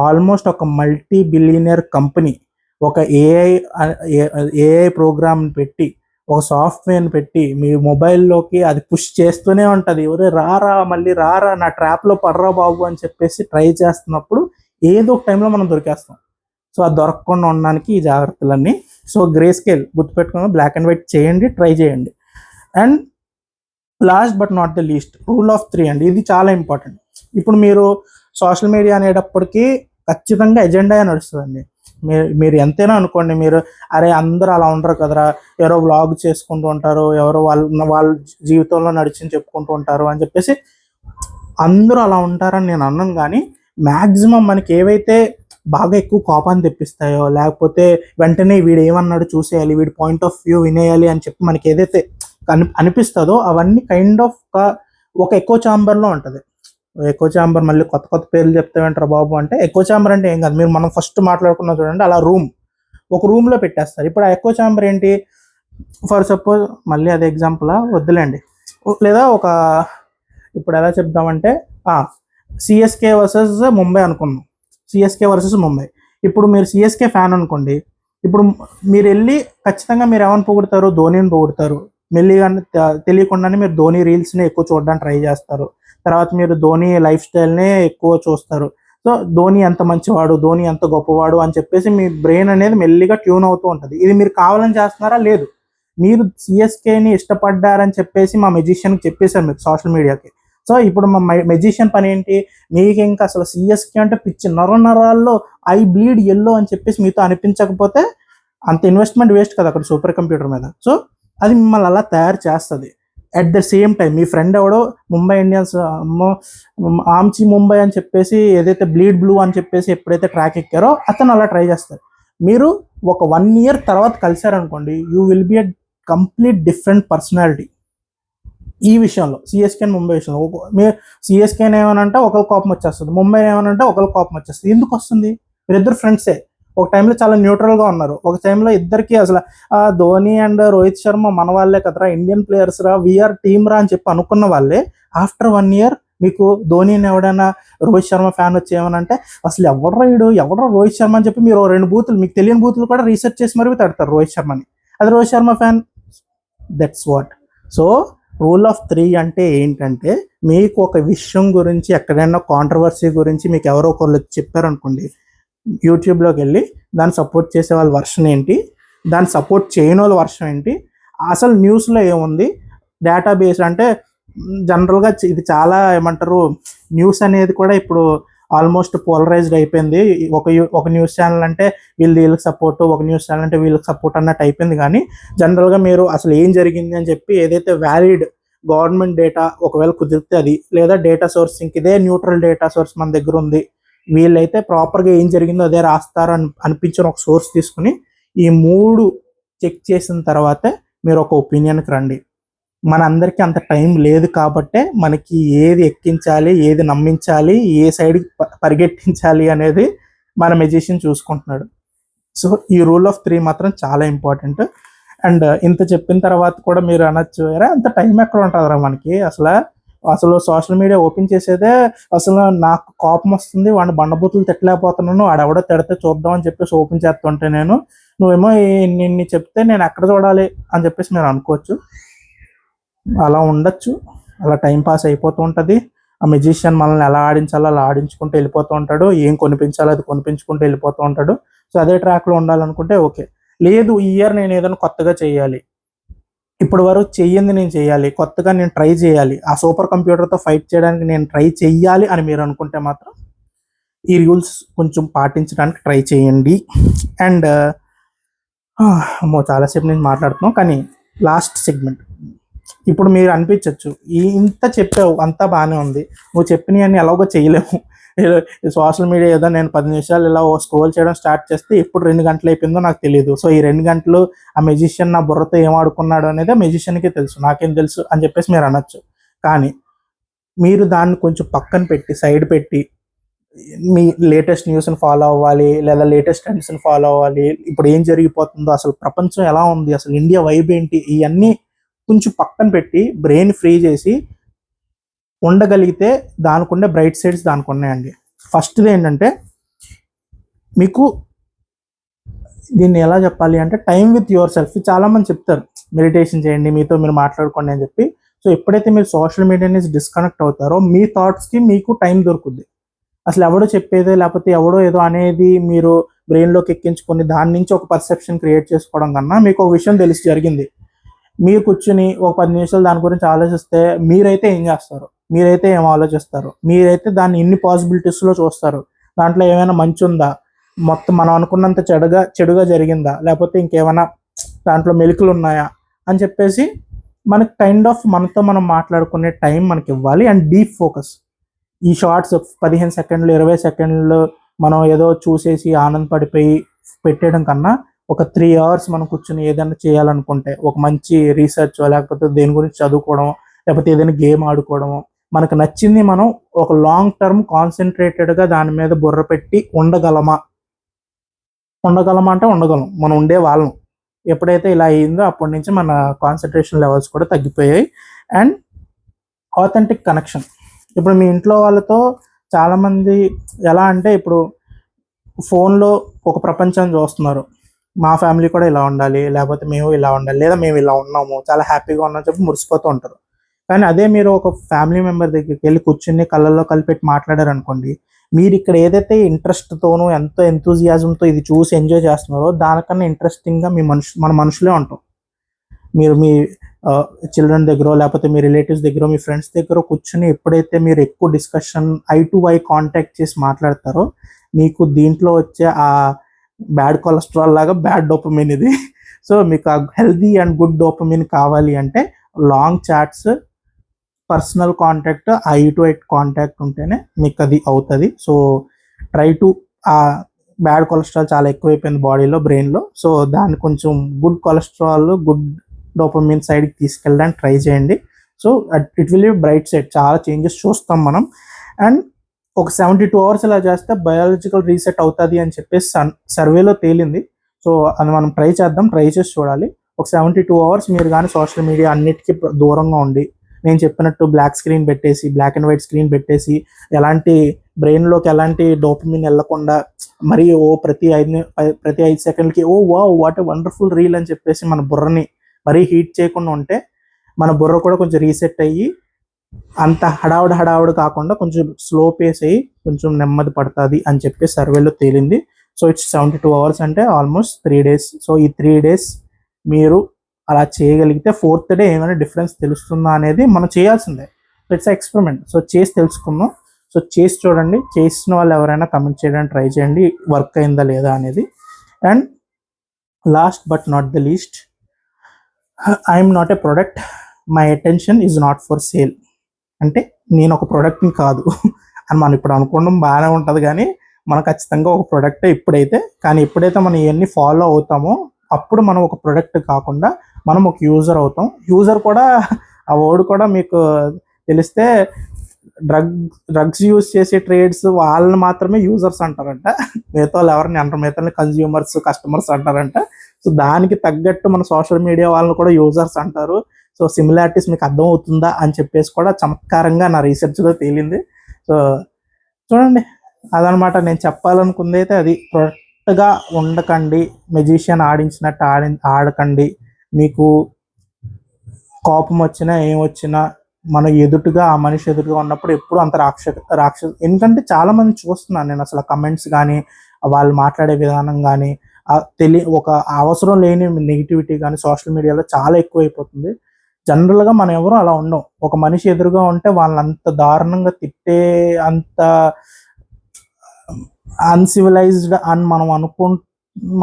ఆల్మోస్ట్ ఒక మల్టీ బిలియనర్ కంపెనీ ఒక ఏఐ ప్రోగ్రామ్ పెట్టి, ఒక సాఫ్ట్వేర్ని పెట్టి మీ మొబైల్లోకి అది పుష్ చేస్తూనే ఉంటుంది. ఎవరే మళ్ళీ రారా నా ట్రాప్లో పడరా బాబు అని చెప్పేసి ట్రై చేస్తున్నప్పుడు ఏదో ఒక టైంలో మనం దొరికేస్తాం. సో అది దొరకకుండా ఉండడానికి ఈ జాగ్రత్తలన్నీ. సో గ్రే స్కేల్ గుర్తుపెట్టుకుని బ్లాక్ అండ్ వైట్ చేయండి, ట్రై చేయండి. And last but not the least, rule of 3 అండి. ఇది చాలా ఇంపార్టెంట్. ఇప్పుడు మీరు సోషల్ మీడియా అనేటప్పటికీ ఖచ్చితంగా ఎజెండా నడుస్తుందండి. మీరు ఎంతైనా అనుకోండి, మీరు అరే అందరూ అలా ఉండరు కదరా, ఎవరో వ్లాగ్ చేసుకుంటూ ఉంటారు, ఎవరో వాళ్ళ జీవితంలో నడిచింది చెప్పుకుంటూ ఉంటారు అని చెప్పేసి అందరూ అలా ఉంటారని నేను అన్నాను. కానీ మ్యాక్సిమం మనకి ఏవైతే బాగా ఎక్కువ కోపాన్ని తెప్పిస్తాయో, లేకపోతే వెంటనే వీడు ఏమన్నాడు చూసేయాలి, వీడి పాయింట్ ఆఫ్ వ్యూ వినేయాలి అని చెప్పి మనకి ఏదైతే అనిపిస్తుందో అవన్నీ కైండ్ ఆఫ్ ఒక ఎకో ఛాంబర్లో ఉంటుంది. ఎకో ఛాంబర్ మళ్ళీ కొత్త పేర్లు చెప్తామంటారు బాబు అంటే, ఎకో ఛాంబర్ అంటే ఏం కాదు, మీరు మనం ఫస్ట్ మాట్లాడుకున్న చూడండి అలా ఒక రూమ్లో పెట్టేస్తారు. ఇప్పుడు ఆ ఎకో ఛాంబర్ ఏంటి, ఫర్ సపోజ్ మళ్ళీ అదే ఎగ్జాంపుల్ వద్దులేండి, లేదా ఇప్పుడు ఎలా చెప్దామంటే సిఎస్కే వర్సెస్ ముంబై అనుకున్నాం. CSK versus Mumbai. ఇప్పుడు మీరు సిఎస్కే ఫ్యాన్ అనుకోండి, ఇప్పుడు మీరు వెళ్ళి ఖచ్చితంగా మీరు ఏమని పొగుడతారు, ధోనిని పొగుడతారు. మెల్లిగా తెలియకుండానే మీరు ధోని రీల్స్ని ఎక్కువ చూడడానికి ట్రై చేస్తారు. తర్వాత మీరు ధోని లైఫ్ స్టైల్నే ఎక్కువ చూస్తారు. సో ధోని ఎంత మంచివాడు, ధోని ఎంత గొప్పవాడు అని చెప్పేసి మీ బ్రెయిన్ అనేది మెల్లిగా ట్యూన్ అవుతూ ఉంటుంది. ఇది మీరు కావాలని చేస్తున్నారా, లేదు, మీరు సిఎస్కేని ఇష్టపడ్డారని చెప్పేసి మా మెజిషియన్కి చెప్పేశారు మీరు సోషల్ మీడియాకి. సో ఇప్పుడు మా మెజిషియన్ పని ఏంటి, మీకు ఇంకా అసలు సిఎస్కే అంటే పిచ్చి, నరాల్లో ఐ బ్లీడ్ ఎల్లో అని చెప్పేసి మీతో అనిపించకపోతే అంత ఇన్వెస్ట్మెంట్ వేస్ట్ కదా అక్కడ సూపర్ కంప్యూటర్ మీద. సో అది మిమ్మల్ని అలా తయారు చేస్తుంది. At the same time me friend ఎవడో ముంబై ఇండియన్స్ ఆమ్చి ముంబై అని చెప్పేసి ఏదైతే బ్లీడ్ బ్లూ అని చెప్పేసి ఎప్పుడైతే ట్రాక్ ఎక్కారో అతను అలా ట్రై చేస్తారు. మీరు ఒక 1 year తర్వాత కలిశారనుకోండి, you will be a complete different personality. ఈ విషయంలో సిఎస్కే ముంబై విషయంలో మీరు సిఎస్కేని ఏమనంటే ఒకరి కోపం వచ్చేస్తుంది, ముంబై ఏమనంటే ఒకరి కోపం వచ్చేస్తుంది. ఎందుకు వస్తుంది, మీరిద్దరు ఫ్రెండ్సే, ఒక టైంలో చాలా న్యూట్రల్గా ఉన్నారు, ఒక టైంలో ఇద్దరికి అసలు ధోని అండ్ రోహిత్ శర్మ మన వాళ్ళే కదరా, ఇండియన్ ప్లేయర్స్ రా, వీఆర్ టీమ్ రా అని చెప్పి అనుకున్న వాళ్ళే ఆఫ్టర్ 1 year మీకు ధోనిని ఎవడైనా రోహిత్ శర్మ ఫ్యాన్ వచ్చి ఏమనంటే అసలు ఎవడరా రోహిత్ శర్మ అని చెప్పి మీరు 2 బూతులు మీకు తెలియని బూతులు కూడా రీసెర్చ్ చేసి మరీ తడతారు రోహిత్ శర్మని. అది Rohit Sharma fan. That's what. So rule of 3 అంటే ఏంటంటే, మీకు ఒక విషయం గురించి ఎక్కడైనా కాంట్రవర్సీ గురించి మీకు ఎవరో ఒకళ్ళు చెప్పారనుకోండి, యూట్యూబ్లోకి వెళ్ళి దాన్ని సపోర్ట్ చేసే వాళ్ళ వర్షన్ ఏంటి, దాన్ని సపోర్ట్ చేయని వాళ్ళ వర్షన్ ఏంటి, అసలు న్యూస్లో ఏముంది, డేటాబేస్ అంటే జనరల్గా ఇది చాలా ఏమంటారు, న్యూస్ అనేది కూడా ఇప్పుడు ఆల్మోస్ట్ పోలరైజ్డ్ అయిపోయింది. ఒక న్యూస్ ఛానల్ అంటే వీళ్ళకి సపోర్ట్, ఒక న్యూస్ ఛానల్ అంటే వీళ్ళకి సపోర్ట్ అన్నట్టు అయిపోయింది. కానీ జనరల్గా మీరు అసలు ఏం జరిగింది అని చెప్పి ఏదైతే వ్యాలిడ్ గవర్నమెంట్ డేటా ఒకవేళ కుదిరితే అది, లేదా డేటా సోర్స్ ఇదే న్యూట్రల్ డేటా సోర్స్ మన దగ్గర ఉంది, వీళ్ళైతే ప్రాపర్గా ఏం జరిగిందో అదే రాస్తారు అనిపించిన ఒక సోర్స్ తీసుకుని ఈ 3 చెక్ చేసిన తర్వాతే మీరు ఒక ఒపీనియన్కి రండి. మన అందరికీ అంత టైం లేదు కాబట్టే మనకి ఏది ఎక్కించాలి, ఏది నమ్మించాలి, ఏ సైడ్కి పరిగెట్టించాలి అనేది మన మెజిషియన్ చూసుకుంటున్నాడు. సో ఈ రూల్ ఆఫ్ 3 మాత్రం చాలా ఇంపార్టెంట్. అండ్ ఇంత చెప్పిన తర్వాత కూడా మీరు అనొచ్చు, అంత టైం ఎక్కడ ఉంటుందిరా మనకి, అసలు సోషల్ మీడియా ఓపెన్ చేసేదే అసలు నాకు కోపం వస్తుంది, వాడిని బండబూతులు తిట్టలేకపోతున్నాను, వాడెవడో తిడితే చూద్దాం అని చెప్పేసి ఓపెన్ చేస్తుంటే నువ్వేమో నిన్ను చెప్తే నేను ఎక్కడ చూడాలి అని చెప్పేసి మీరు అనుకోవచ్చు. అలా ఉండొచ్చు, అలా టైం పాస్ అయిపోతూ ఉంటుంది. ఆ మెజిషియన్ మనల్ని ఎలా ఆడించాలో అలా ఆడించుకుంటూ వెళ్ళిపోతూ ఉంటాడు, ఏం కొనిపించాలో అది కొనిపించుకుంటూ వెళ్ళిపోతూ ఉంటాడు. సో అదే ట్రాక్లో ఉండాలనుకుంటే ఓకే. లేదు, ఈ ఇయర్ నేను ఏదైనా కొత్తగా చేయాలి, ఇప్పటి వరకు చెయ్యింది నేను చేయాలి, కొత్తగా నేను ట్రై చేయాలి, ఆ సూపర్ కంప్యూటర్తో ఫైట్ చేయడానికి నేను ట్రై చెయ్యాలి అని మీరు అనుకుంటే మాత్రం ఈ రూల్స్ కొంచెం పాటించడానికి ట్రై చేయండి. అండ్ చాలాసేపు నేను మాట్లాడుతున్నాను, కానీ లాస్ట్ సెగ్మెంట్. ఇప్పుడు మీరు అనిపించవచ్చు, ఇంత చెప్పావు అంతా బాగానే ఉంది, నువ్వు చెప్పినవన్నీ ఎలాగో చేయలేము, సోషల్ మీడియా ఏదో నేను 10 నిమిషాలు ఇలా స్క్రోల్ చేయడం స్టార్ట్ చేస్తే ఎప్పుడు 2 గంటలు అయిపోయిందో నాకు తెలియదు. సో ఈ 2 గంటలు ఆ మెజిషియన్ నా బుర్రతో ఏం ఆడుకున్నాడు అనేది ఆ మెజిషియన్కే తెలుసు, నాకేం తెలుసు అని చెప్పేసి మీరు అనొచ్చు. కానీ మీరు దాన్ని కొంచెం పక్కన పెట్టి, సైడ్ పెట్టి, మీ లేటెస్ట్ న్యూస్ని ఫాలో అవ్వాలి, లేదా లేటెస్ట్ ట్రెండ్స్ని ఫాలో అవ్వాలి, ఇప్పుడు ఏం జరిగిపోతుందో, అసలు ప్రపంచం ఎలా ఉంది, అసలు ఇండియా వైబ్ ఏంటి, ఇవన్నీ కొంచెం పక్కన పెట్టి బ్రెయిన్ ఫ్రీ చేసి ఉండగలిగితే దానికి ఉండే బ్రైట్ సైడ్స్ దానికి ఉన్నాయండి. ఫస్ట్ది ఏంటంటే, మీకు దీన్ని ఎలా చెప్పాలి అంటే టైం విత్ యువర్ సెల్ఫ్. చాలామంది చెప్తారు మెడిటేషన్ చేయండి, మీతో మీరు మాట్లాడుకోండి అని చెప్పి. సో ఎప్పుడైతే మీరు సోషల్ మీడియా నుంచి డిస్కనెక్ట్ అవుతారో మీ థాట్స్కి మీకు టైం దొరుకుద్ది. అసలు ఎవడో చెప్పేదే లేకపోతే ఎవడో ఏదో అనేది మీరు బ్రెయిన్లోకి ఎక్కించుకొని దాని నుంచి ఒక పర్సెప్షన్ క్రియేట్ చేసుకోవడం కన్నా, మీకు ఒక విషయం తెలిసి జరిగింది, మీరు కూర్చుని ఒక 10 నిమిషాలు దాని గురించి ఆలోచిస్తే మీరైతే ఏం చేస్తారు, మీరైతే ఏం ఆలోచిస్తారు, మీరైతే దాన్ని ఇన్ని పాసిబిలిటీస్లో చూస్తారు, దాంట్లో ఏమైనా మంచి ఉందా, మొత్తం మనం అనుకున్నంత చెడుగా జరిగిందా, లేకపోతే ఇంకేమైనా దాంట్లో మెలికలు ఉన్నాయా అని చెప్పేసి మనకి కైండ్ ఆఫ్ మనతో మనం మాట్లాడుకునే టైం మనకి ఇవ్వాలి. And deep focus. ఈ షార్ట్స్ 15 సెకండ్లు 20 సెకండ్లు మనం ఏదో చూసేసి ఆనందపడిపోయి పెట్టేయడం కన్నా, ఒక 3 అవర్స్ మనం కూర్చొని ఏదైనా చేయాలనుకుంటే, ఒక మంచి రీసెర్చ్ లేకపోతే దేని గురించి చదువుకోవడం, లేకపోతే ఏదైనా గేమ్ ఆడుకోవడం, మనకు నచ్చింది మనం ఒక లాంగ్ టర్మ్ కాన్సన్ట్రేటెడ్గా దాని మీద బుర్ర పెట్టి ఉండగలమా అంటే ఉండగలం, మనం ఉండే వాళ్ళం. ఎప్పుడైతే ఇలా అయిందో అప్పటి నుంచి మన కాన్సన్ట్రేషన్ లెవెల్స్ కూడా తగ్గిపోయాయి. And authentic connection. ఇప్పుడు మీ ఇంట్లో వాళ్ళతో చాలామంది ఎలా అంటే, ఇప్పుడు ఫోన్లో ఒక ప్రపంచాన్ని చూస్తున్నారు, మా ఫ్యామిలీ కూడా ఇలా ఉండాలి, లేకపోతే మేము ఇలా ఉండాలి, లేదా మేము ఇలా ఉన్నాము, చాలా హ్యాపీగా ఉన్నామని చెప్పి మురిసిపోతూ ఉంటారు. కానీ అదే మీరు ఒక ఫ్యామిలీ మెంబర్ దగ్గరికి వెళ్ళి కూర్చుని కళ్ళల్లో కలిపెట్టి మాట్లాడారు అనుకోండి, మీరు ఇక్కడ ఏదైతే ఇంట్రెస్ట్తోనూ ఎంతో ఎంతూజియాజంతో ఇది చూసి ఎంజాయ్ చేస్తున్నారో దానికన్నా ఇంట్రెస్టింగ్గా మన మనుషులే ఉంటాం. మీరు మీ చిల్డ్రన్ దగ్గర, లేకపోతే మీ రిలేటివ్స్ దగ్గర, మీ ఫ్రెండ్స్ దగ్గర కూర్చుని ఎప్పుడైతే మీరు ఎక్కువ discussion eye to eye contact చేసి మాట్లాడతారో, మీకు దీంట్లో వచ్చే ఆ బ్యాడ్ కొలెస్ట్రాల్ లాగా బ్యాడ్ డోపమిన్ ఇది. సో మీకు ఆ హెల్దీ అండ్ గుడ్ డోపమిన్ కావాలి అంటే long chats, personal contact, eye to eye contact ఉంటేనే మీకు అది అవుతుంది. సో ట్రై టు, ఆ బ్యాడ్ కొలెస్ట్రాల్ చాలా ఎక్కువైపోయింది బాడీలో, బ్రెయిన్లో. సో దాన్ని కొంచెం గుడ్ కొలెస్ట్రాల్, గుడ్ డోపమిన్ సైడ్కి తీసుకెళ్ళడానికి ట్రై చేయండి. So it will be bright side, చాలా చేంజెస్ చూస్తాం మనం. అండ్ ఒక 72 అవర్స్ ఇలా చేస్తే బయాలజికల్ రీసెట్ అవుతుంది అని చెప్పేసి సర్వేలో తేలింది. సో అది మనం ట్రై చేద్దాం, ట్రై చేసి చూడాలి. ఒక 72 అవర్స్ మీరు కానీ సోషల్ మీడియా అన్నిటికీ దూరంగా ఉండి నేను చెప్పినట్టు బ్లాక్ అండ్ వైట్ స్క్రీన్ పెట్టేసి ఎలాంటి బ్రెయిన్లోకి ఎలాంటి డోపమిన్ వెళ్ళకుండా మరి ప్రతి 5 సెకండ్లకి వాట్ ఎ వండర్ఫుల్ రీల్ అని చెప్పేసి మన బుర్రని మరీ హీట్ చేయకుండా ఉంటే మన బుర్ర కూడా కొంచెం రీసెట్ అయ్యి అంత హడావుడు కాకుండా కొంచెం స్లో పేస్ అయ్యి కొంచెం నెమ్మది పడుతుంది అని చెప్పి సర్వేలో తేలింది. సో ఇట్స్ 72 అవర్స్ అంటే ఆల్మోస్ట్ 3 days. సో ఈ 3 days మీరు అలా చేయగలిగితే 4th day ఏమైనా డిఫరెన్స్ తెలుస్తుందా అనేది మనం చేయాల్సిందే. It's experiment. సో చేసి తెలుసుకుందాం. సో చేసి చూడండి. చేసిన వాళ్ళు ఎవరైనా కమెంట్ చేయడానికి ట్రై చేయండి వర్క్ అయిందా లేదా అనేది. And last but not the least, I'm not a product, my attention is not for sale. అంటే నేను ఒక ప్రోడక్ట్ని కాదు అని మనం ఇప్పుడు అనుకోవడం బాగానే ఉంటుంది, కానీ మనం ఖచ్చితంగా ఒక ప్రోడక్టే కానీ ఎప్పుడైతే మనం ఇవన్నీ ఫాలో అవుతామో అప్పుడు మనం ఒక ప్రోడక్ట్ కాకుండా మనం ఒక యూజర్ అవుతాం. యూజర్ కూడా ఆ వర్డ్ కూడా మీకు తెలిస్తే డ్రగ్స్ యూజ్ చేసే ట్రేడ్స్ వాళ్ళని మాత్రమే యూజర్స్ అంటారంట, మిగతా వాళ్ళు ఎవరిని అంటారు, మిగతా కన్జ్యూమర్స్ కస్టమర్స్ అంటారంట. సో దానికి తగ్గట్టు మన సోషల్ మీడియా వాళ్ళని కూడా యూజర్స్ అంటారు. సో సిమిలారిటీస్ మీకు అర్థం అవుతుందా అని చెప్పేసి కూడా చమత్కారంగా నా రీసెర్చ్లో తేలింది. సో చూడండి, అదనమాట నేను చెప్పాలనుకుంది అయితే అది. ప్రొడక్ట్గా ఉండకండి, మెజిషియన్ ఆడించినట్టు ఆడకండి. మీకు కోపం వచ్చినా ఏమొచ్చినా మనం ఆ మనిషి ఎదుటుగా ఉన్నప్పుడు ఎప్పుడు అంత రాక్షస ఎందుకంటే చాలామంది చూస్తున్నాను నేను అసలు కమెంట్స్ కానీ వాళ్ళు మాట్లాడే విధానం కానీ ఒక అవసరం లేని నెగిటివిటీ కానీ సోషల్ మీడియాలో చాలా ఎక్కువైపోతుంది. జనరల్గా మనం ఎవరు అలా ఉండం. ఒక మనిషి ఎదురుగా ఉంటే వాళ్ళని అంత దారుణంగా తిట్టే అంత అన్సివిలైజ్డ్ అని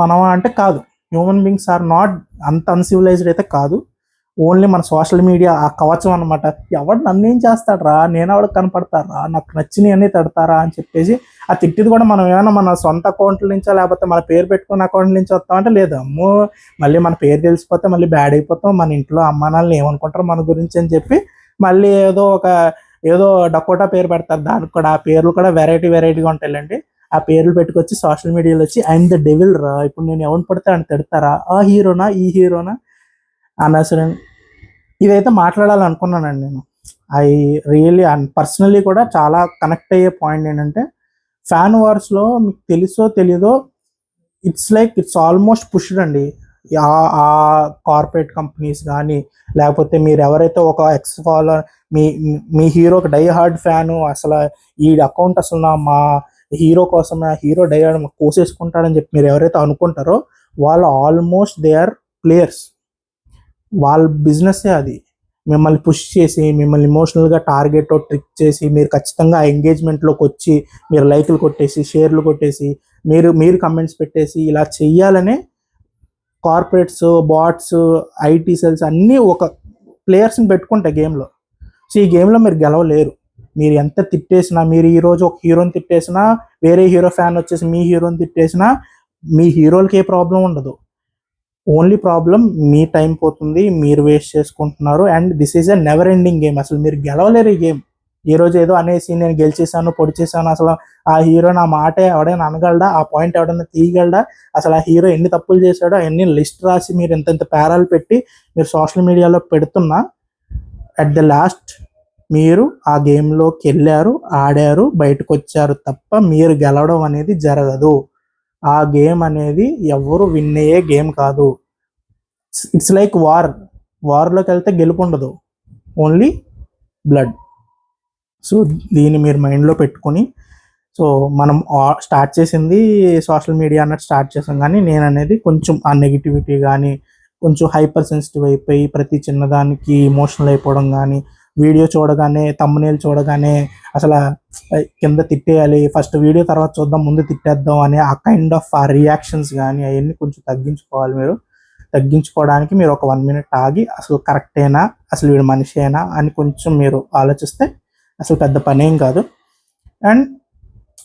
మనం అంటే కాదు. హ్యూమన్ బీయింగ్స్ ఆర్ నాట్ అంత అన్సివిలైజ్డ్ అయితే కాదు. ఓన్లీ మన సోషల్ మీడియా ఆ కవచం అనమాట. ఎవడు నన్ను ఏం చేస్తాడరా, నేను ఎవరికి కనపడతారా, నాకు నచ్చినవి అన్నీ తడతారా అని చెప్పేసి ఆ తిట్టిది కూడా మనం ఏమైనా మన సొంత అకౌంట్ల నుంచో లేకపోతే మన పేరు పెట్టుకున్న అకౌంట్ నుంచి వస్తామంటే లేదు, అమ్మో మళ్ళీ మన పేరు తెలిసిపోతే మళ్ళీ బ్యాడ్ అయిపోతాం, మన ఇంట్లో అమ్మానాలను ఏమనుకుంటారు మన గురించి అని చెప్పి మళ్ళీ ఏదో డకోటా పేరు పెడతారు. దానికి కూడా ఆ పేర్లు కూడా వెరైటీగా ఉంటాయండి. ఆ పేర్లు పెట్టుకొచ్చి సోషల్ మీడియాలో వచ్చి ఐఎమ్ ద డెవిల్ రా, ఇప్పుడు నేను ఎవరిని పడితే అని తిడతారా, ఆ హీరోనా ఈ హీరోనా అనవసరం. ఇదైతే మాట్లాడాలనుకున్నానండి నేను. ఐ రియల్లీ పర్సనలీ కూడా చాలా కనెక్ట్ అయ్యే పాయింట్ ఏంటంటే ఫ్యాన్ వార్స్లో మీకు తెలుసో తెలీదో ఇట్స్ ఆల్మోస్ట్ పుష్డ్ అండి. ఆ కార్పొరేట్ కంపెనీస్ కానీ లేకపోతే మీరు ఎవరైతే ఒక ఎక్స్ ఫాలోవర్ మీ హీరోకి డై హార్డ్ ఫ్యాను, అసలు ఈ అకౌంట్ అసలు మా హీరో కోసం ఆ హీరో డై హార్డ్ కోసేసుకుంటాడని చెప్పి మీరు ఎవరైతే అనుకుంటారో వాళ్ళు ఆల్మోస్ట్ దే ఆర్ ప్లేయర్స్. వాళ్ళ బిజినెస్సే అది. మిమ్మల్ని పుష్ చేసి మిమ్మల్ని ఇమోషనల్గా టార్గెట్ ట్రిక్ చేసి మీరు ఖచ్చితంగా ఆ ఎంగేజ్మెంట్లోకి వచ్చి మీరు లైకులు కొట్టేసి షేర్లు కొట్టేసి మీరు కమెంట్స్ పెట్టేసి ఇలా చెయ్యాలనే కార్పొరేట్స్ బాట్స్ ఐటీ సెల్స్ అన్నీ ఒక ప్లేయర్స్ని పెట్టుకుంటాయి గేమ్లో. సో ఈ గేమ్లో మీరు గెలవలేరు. మీరు ఎంత తిట్టేసినా, మీరు ఈరోజు ఒక హీరోని తిట్టేసినా వేరే హీరో ఫ్యాన్ వచ్చేసి మీ హీరోని తిట్టేసినా మీ హీరోలకి ఏ ప్రాబ్లం ఉండదు. ఓన్లీ ప్రాబ్లం మీ టైం పోతుంది, మీరు వేస్ట్ చేసుకుంటున్నారు. And this is a never ending game. అసలు మీరు గెలవలేరు ఈ గేమ్. ఈరోజు ఏదో అనేసి నేను గెలిచేసాను పొడిచేసాను, అసలు ఆ హీరో నా మాట ఎవడైనా అనగలడా, ఆ పాయింట్ ఎవడైనా తీయగలడా, అసలు ఆ హీరో ఎన్ని తప్పులు చేశాడో అన్ని లిస్ట్ రాసి మీరు ఇంత పేరాలు పెట్టి మీరు సోషల్ మీడియాలో పెడుతున్నా అట్ ద లాస్ట్ మీరు ఆ గేమ్లోకి వెళ్ళారు, ఆడారు, బయటకు వచ్చారు తప్ప మీరు గెలవడం అనేది జరగదు. ఆ గేమ్ అనేది ఎవరు విన్ అయ్యే గేమ్ కాదు. ఇట్స్ లైక్ వార్లోకి వెళ్తే గెలుపు ఉండదు, ఓన్లీ బ్లడ్. సో దీన్ని మీరు మైండ్లో పెట్టుకొని, సో మనం స్టార్ట్ చేసింది సోషల్ మీడియా అన్నట్టు స్టార్ట్ చేసాం, కానీ నేను అనేది కొంచెం ఆ నెగిటివిటీ కానీ కొంచెం హైపర్ సెన్సిటివ్ అయిపోయి ప్రతి చిన్నదానికి ఎమోషనల్ అయిపోవడం కానీ, వీడియో చూడగానే తమ్మునేలు చూడగానే అసలు కింద తిట్టేయాలి, ఫస్ట్ వీడియో తర్వాత చూద్దాం ముందు తిట్టేద్దాం అని ఆ కైండ్ ఆఫ్ ఆ రియాక్షన్స్ కానీ అవన్నీ కొంచెం తగ్గించుకోవాలి. మీరు తగ్గించుకోవడానికి మీరు ఒక 1 minute ఆగి అసలు కరెక్టేనా, అసలు వీడు మనిషేనా అని కొంచెం మీరు ఆలోచిస్తే అసలు పెద్ద పనేం కాదు. అండ్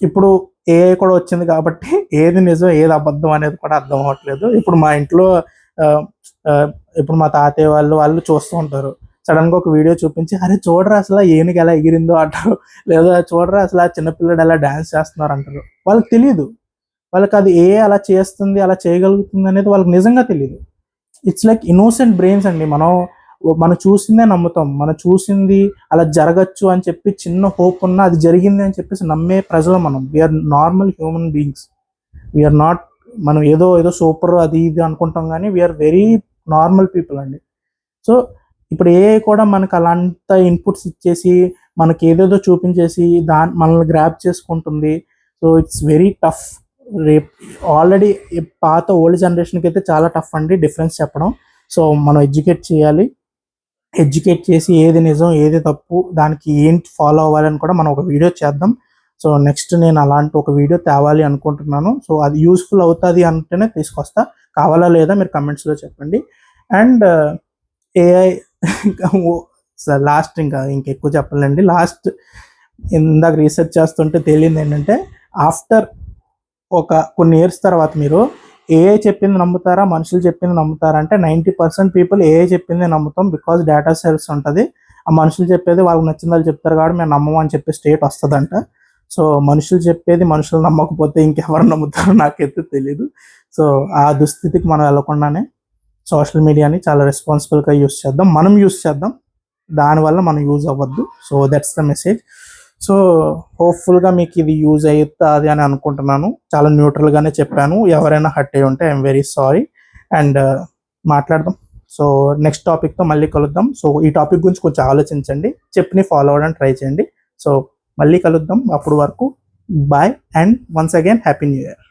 ఇప్పుడు ఏఐ కూడా వచ్చింది కాబట్టి ఏది నిజం ఏది అబద్ధం అనేది కూడా అర్థం అవ్వట్లేదు. ఇప్పుడు మా ఇంట్లో ఇప్పుడు మా తాతయ్య వాళ్ళు చూస్తూ ఉంటారు. సడన్గా ఒక వీడియో చూపించి అరే చూడరా అసలు ఏనుగు ఎలా ఎగిరిందో అంటారు, లేదా చూడరా అసలు ఆ చిన్నపిల్లడు ఎలా డ్యాన్స్ చేస్తున్నారు అంటారు. వాళ్ళకి తెలియదు, వాళ్ళకి అది అలా చేస్తుంది అలా చేయగలుగుతుంది అనేది వాళ్ళకి నిజంగా తెలియదు. ఇట్స్ లైక్ ఇన్నోసెంట్ బ్రెయిన్స్ అండి. మనం మనం చూసిందే నమ్ముతాం, మనం చూసింది అలా జరగచ్చు అని చెప్పి చిన్న హోప్ ఉన్నా అది జరిగింది అని చెప్పేసి నమ్మే ప్రజలు మనం. We're normal human beings, we're not మనం ఏదో ఏదో సూపర్ అది ఇది అనుకుంటాం, కానీ వీఆర్ వెరీ నార్మల్ పీపుల్ అండి. సో ఇప్పుడు ఏ కూడా మనకు అలాంటి ఇన్పుట్స్ ఇచ్చేసి మనకి ఏదేదో చూపించేసి మనల్ని గ్రాప్ చేసుకుంటుంది. So it's very tough. రేపు ఆల్రెడీ పాత ఓల్డ్ జనరేషన్కి అయితే చాలా టఫ్ అండి డిఫరెన్స్ చెప్పడం. సో మనం ఎడ్యుకేట్ చేయాలి, ఎడ్యుకేట్ చేసి ఏది నిజం ఏది తప్పు దానికి ఏంటి ఫాలో అవ్వాలని కూడా మనం ఒక వీడియో చేద్దాం. సో నెక్స్ట్ నేను అలాంటి ఒక వీడియో తేవాలి అనుకుంటున్నాను. సో అది యూస్ఫుల్ అవుతుంది అంటేనే తీసుకొస్తా, కావాలా లేదా మీరు కమెంట్స్లో చెప్పండి. అండ్ ఏఐ లాస్ట్ ఇంకా ఇంకెక్కువ చెప్పాలండి. లాస్ట్ ఇందాక రీసెర్చ్ చేస్తుంటే తెలియదు ఏంటంటే, ఆఫ్టర్ ఒక కొన్ని ఇయర్స్ తర్వాత మీరు ఏఐ చెప్పింది నమ్ముతారా మనుషులు చెప్పింది నమ్ముతారా అంటే 90% పీపుల్ ఏఐ చెప్పింది నమ్ముతాం. బికాజ్ డేటా సెల్స్ ఉంటుంది, ఆ మనుషులు చెప్పేది వాళ్ళకి నచ్చిన వాళ్ళు చెప్తారు కాబట్టి మేము నమ్మము అని చెప్పే స్టేట్ వస్తుందంట. సో మనుషులు చెప్పేది మనుషులు నమ్మకపోతే ఇంకెవరు నమ్ముతారో నాకైతే తెలీదు. సో ఆ దుస్థితికి మనం వెళ్ళకుండానే సోషల్ మీడియాని చాలా రెస్పాన్సిబుల్గా యూస్ చేద్దాం, మనం యూస్ చేద్దాం, దానివల్ల మనం యూజ్ అవ్వద్దు. So that's the message. So హోప్ఫుల్గా మీకు ఇది యూజ్ అవుతుంది అని అనుకుంటున్నాను. చాలా న్యూట్రల్గానే చెప్పాను, ఎవరైనా హర్ట్ అయ్యి ఉంటే ఐఎమ్ వెరీ సారీ. అండ్ మాట్లాడదాం. సో నెక్స్ట్ టాపిక్తో మళ్ళీ కలుద్దాం. సో ఈ టాపిక్ గురించి కొంచెం ఆలోచించండి, చెప్పి ఫాలో అవ్వడానికి ట్రై చేయండి. సో మళ్ళీ కలుద్దాం, అప్పుడు వరకు bye and once again happy new year.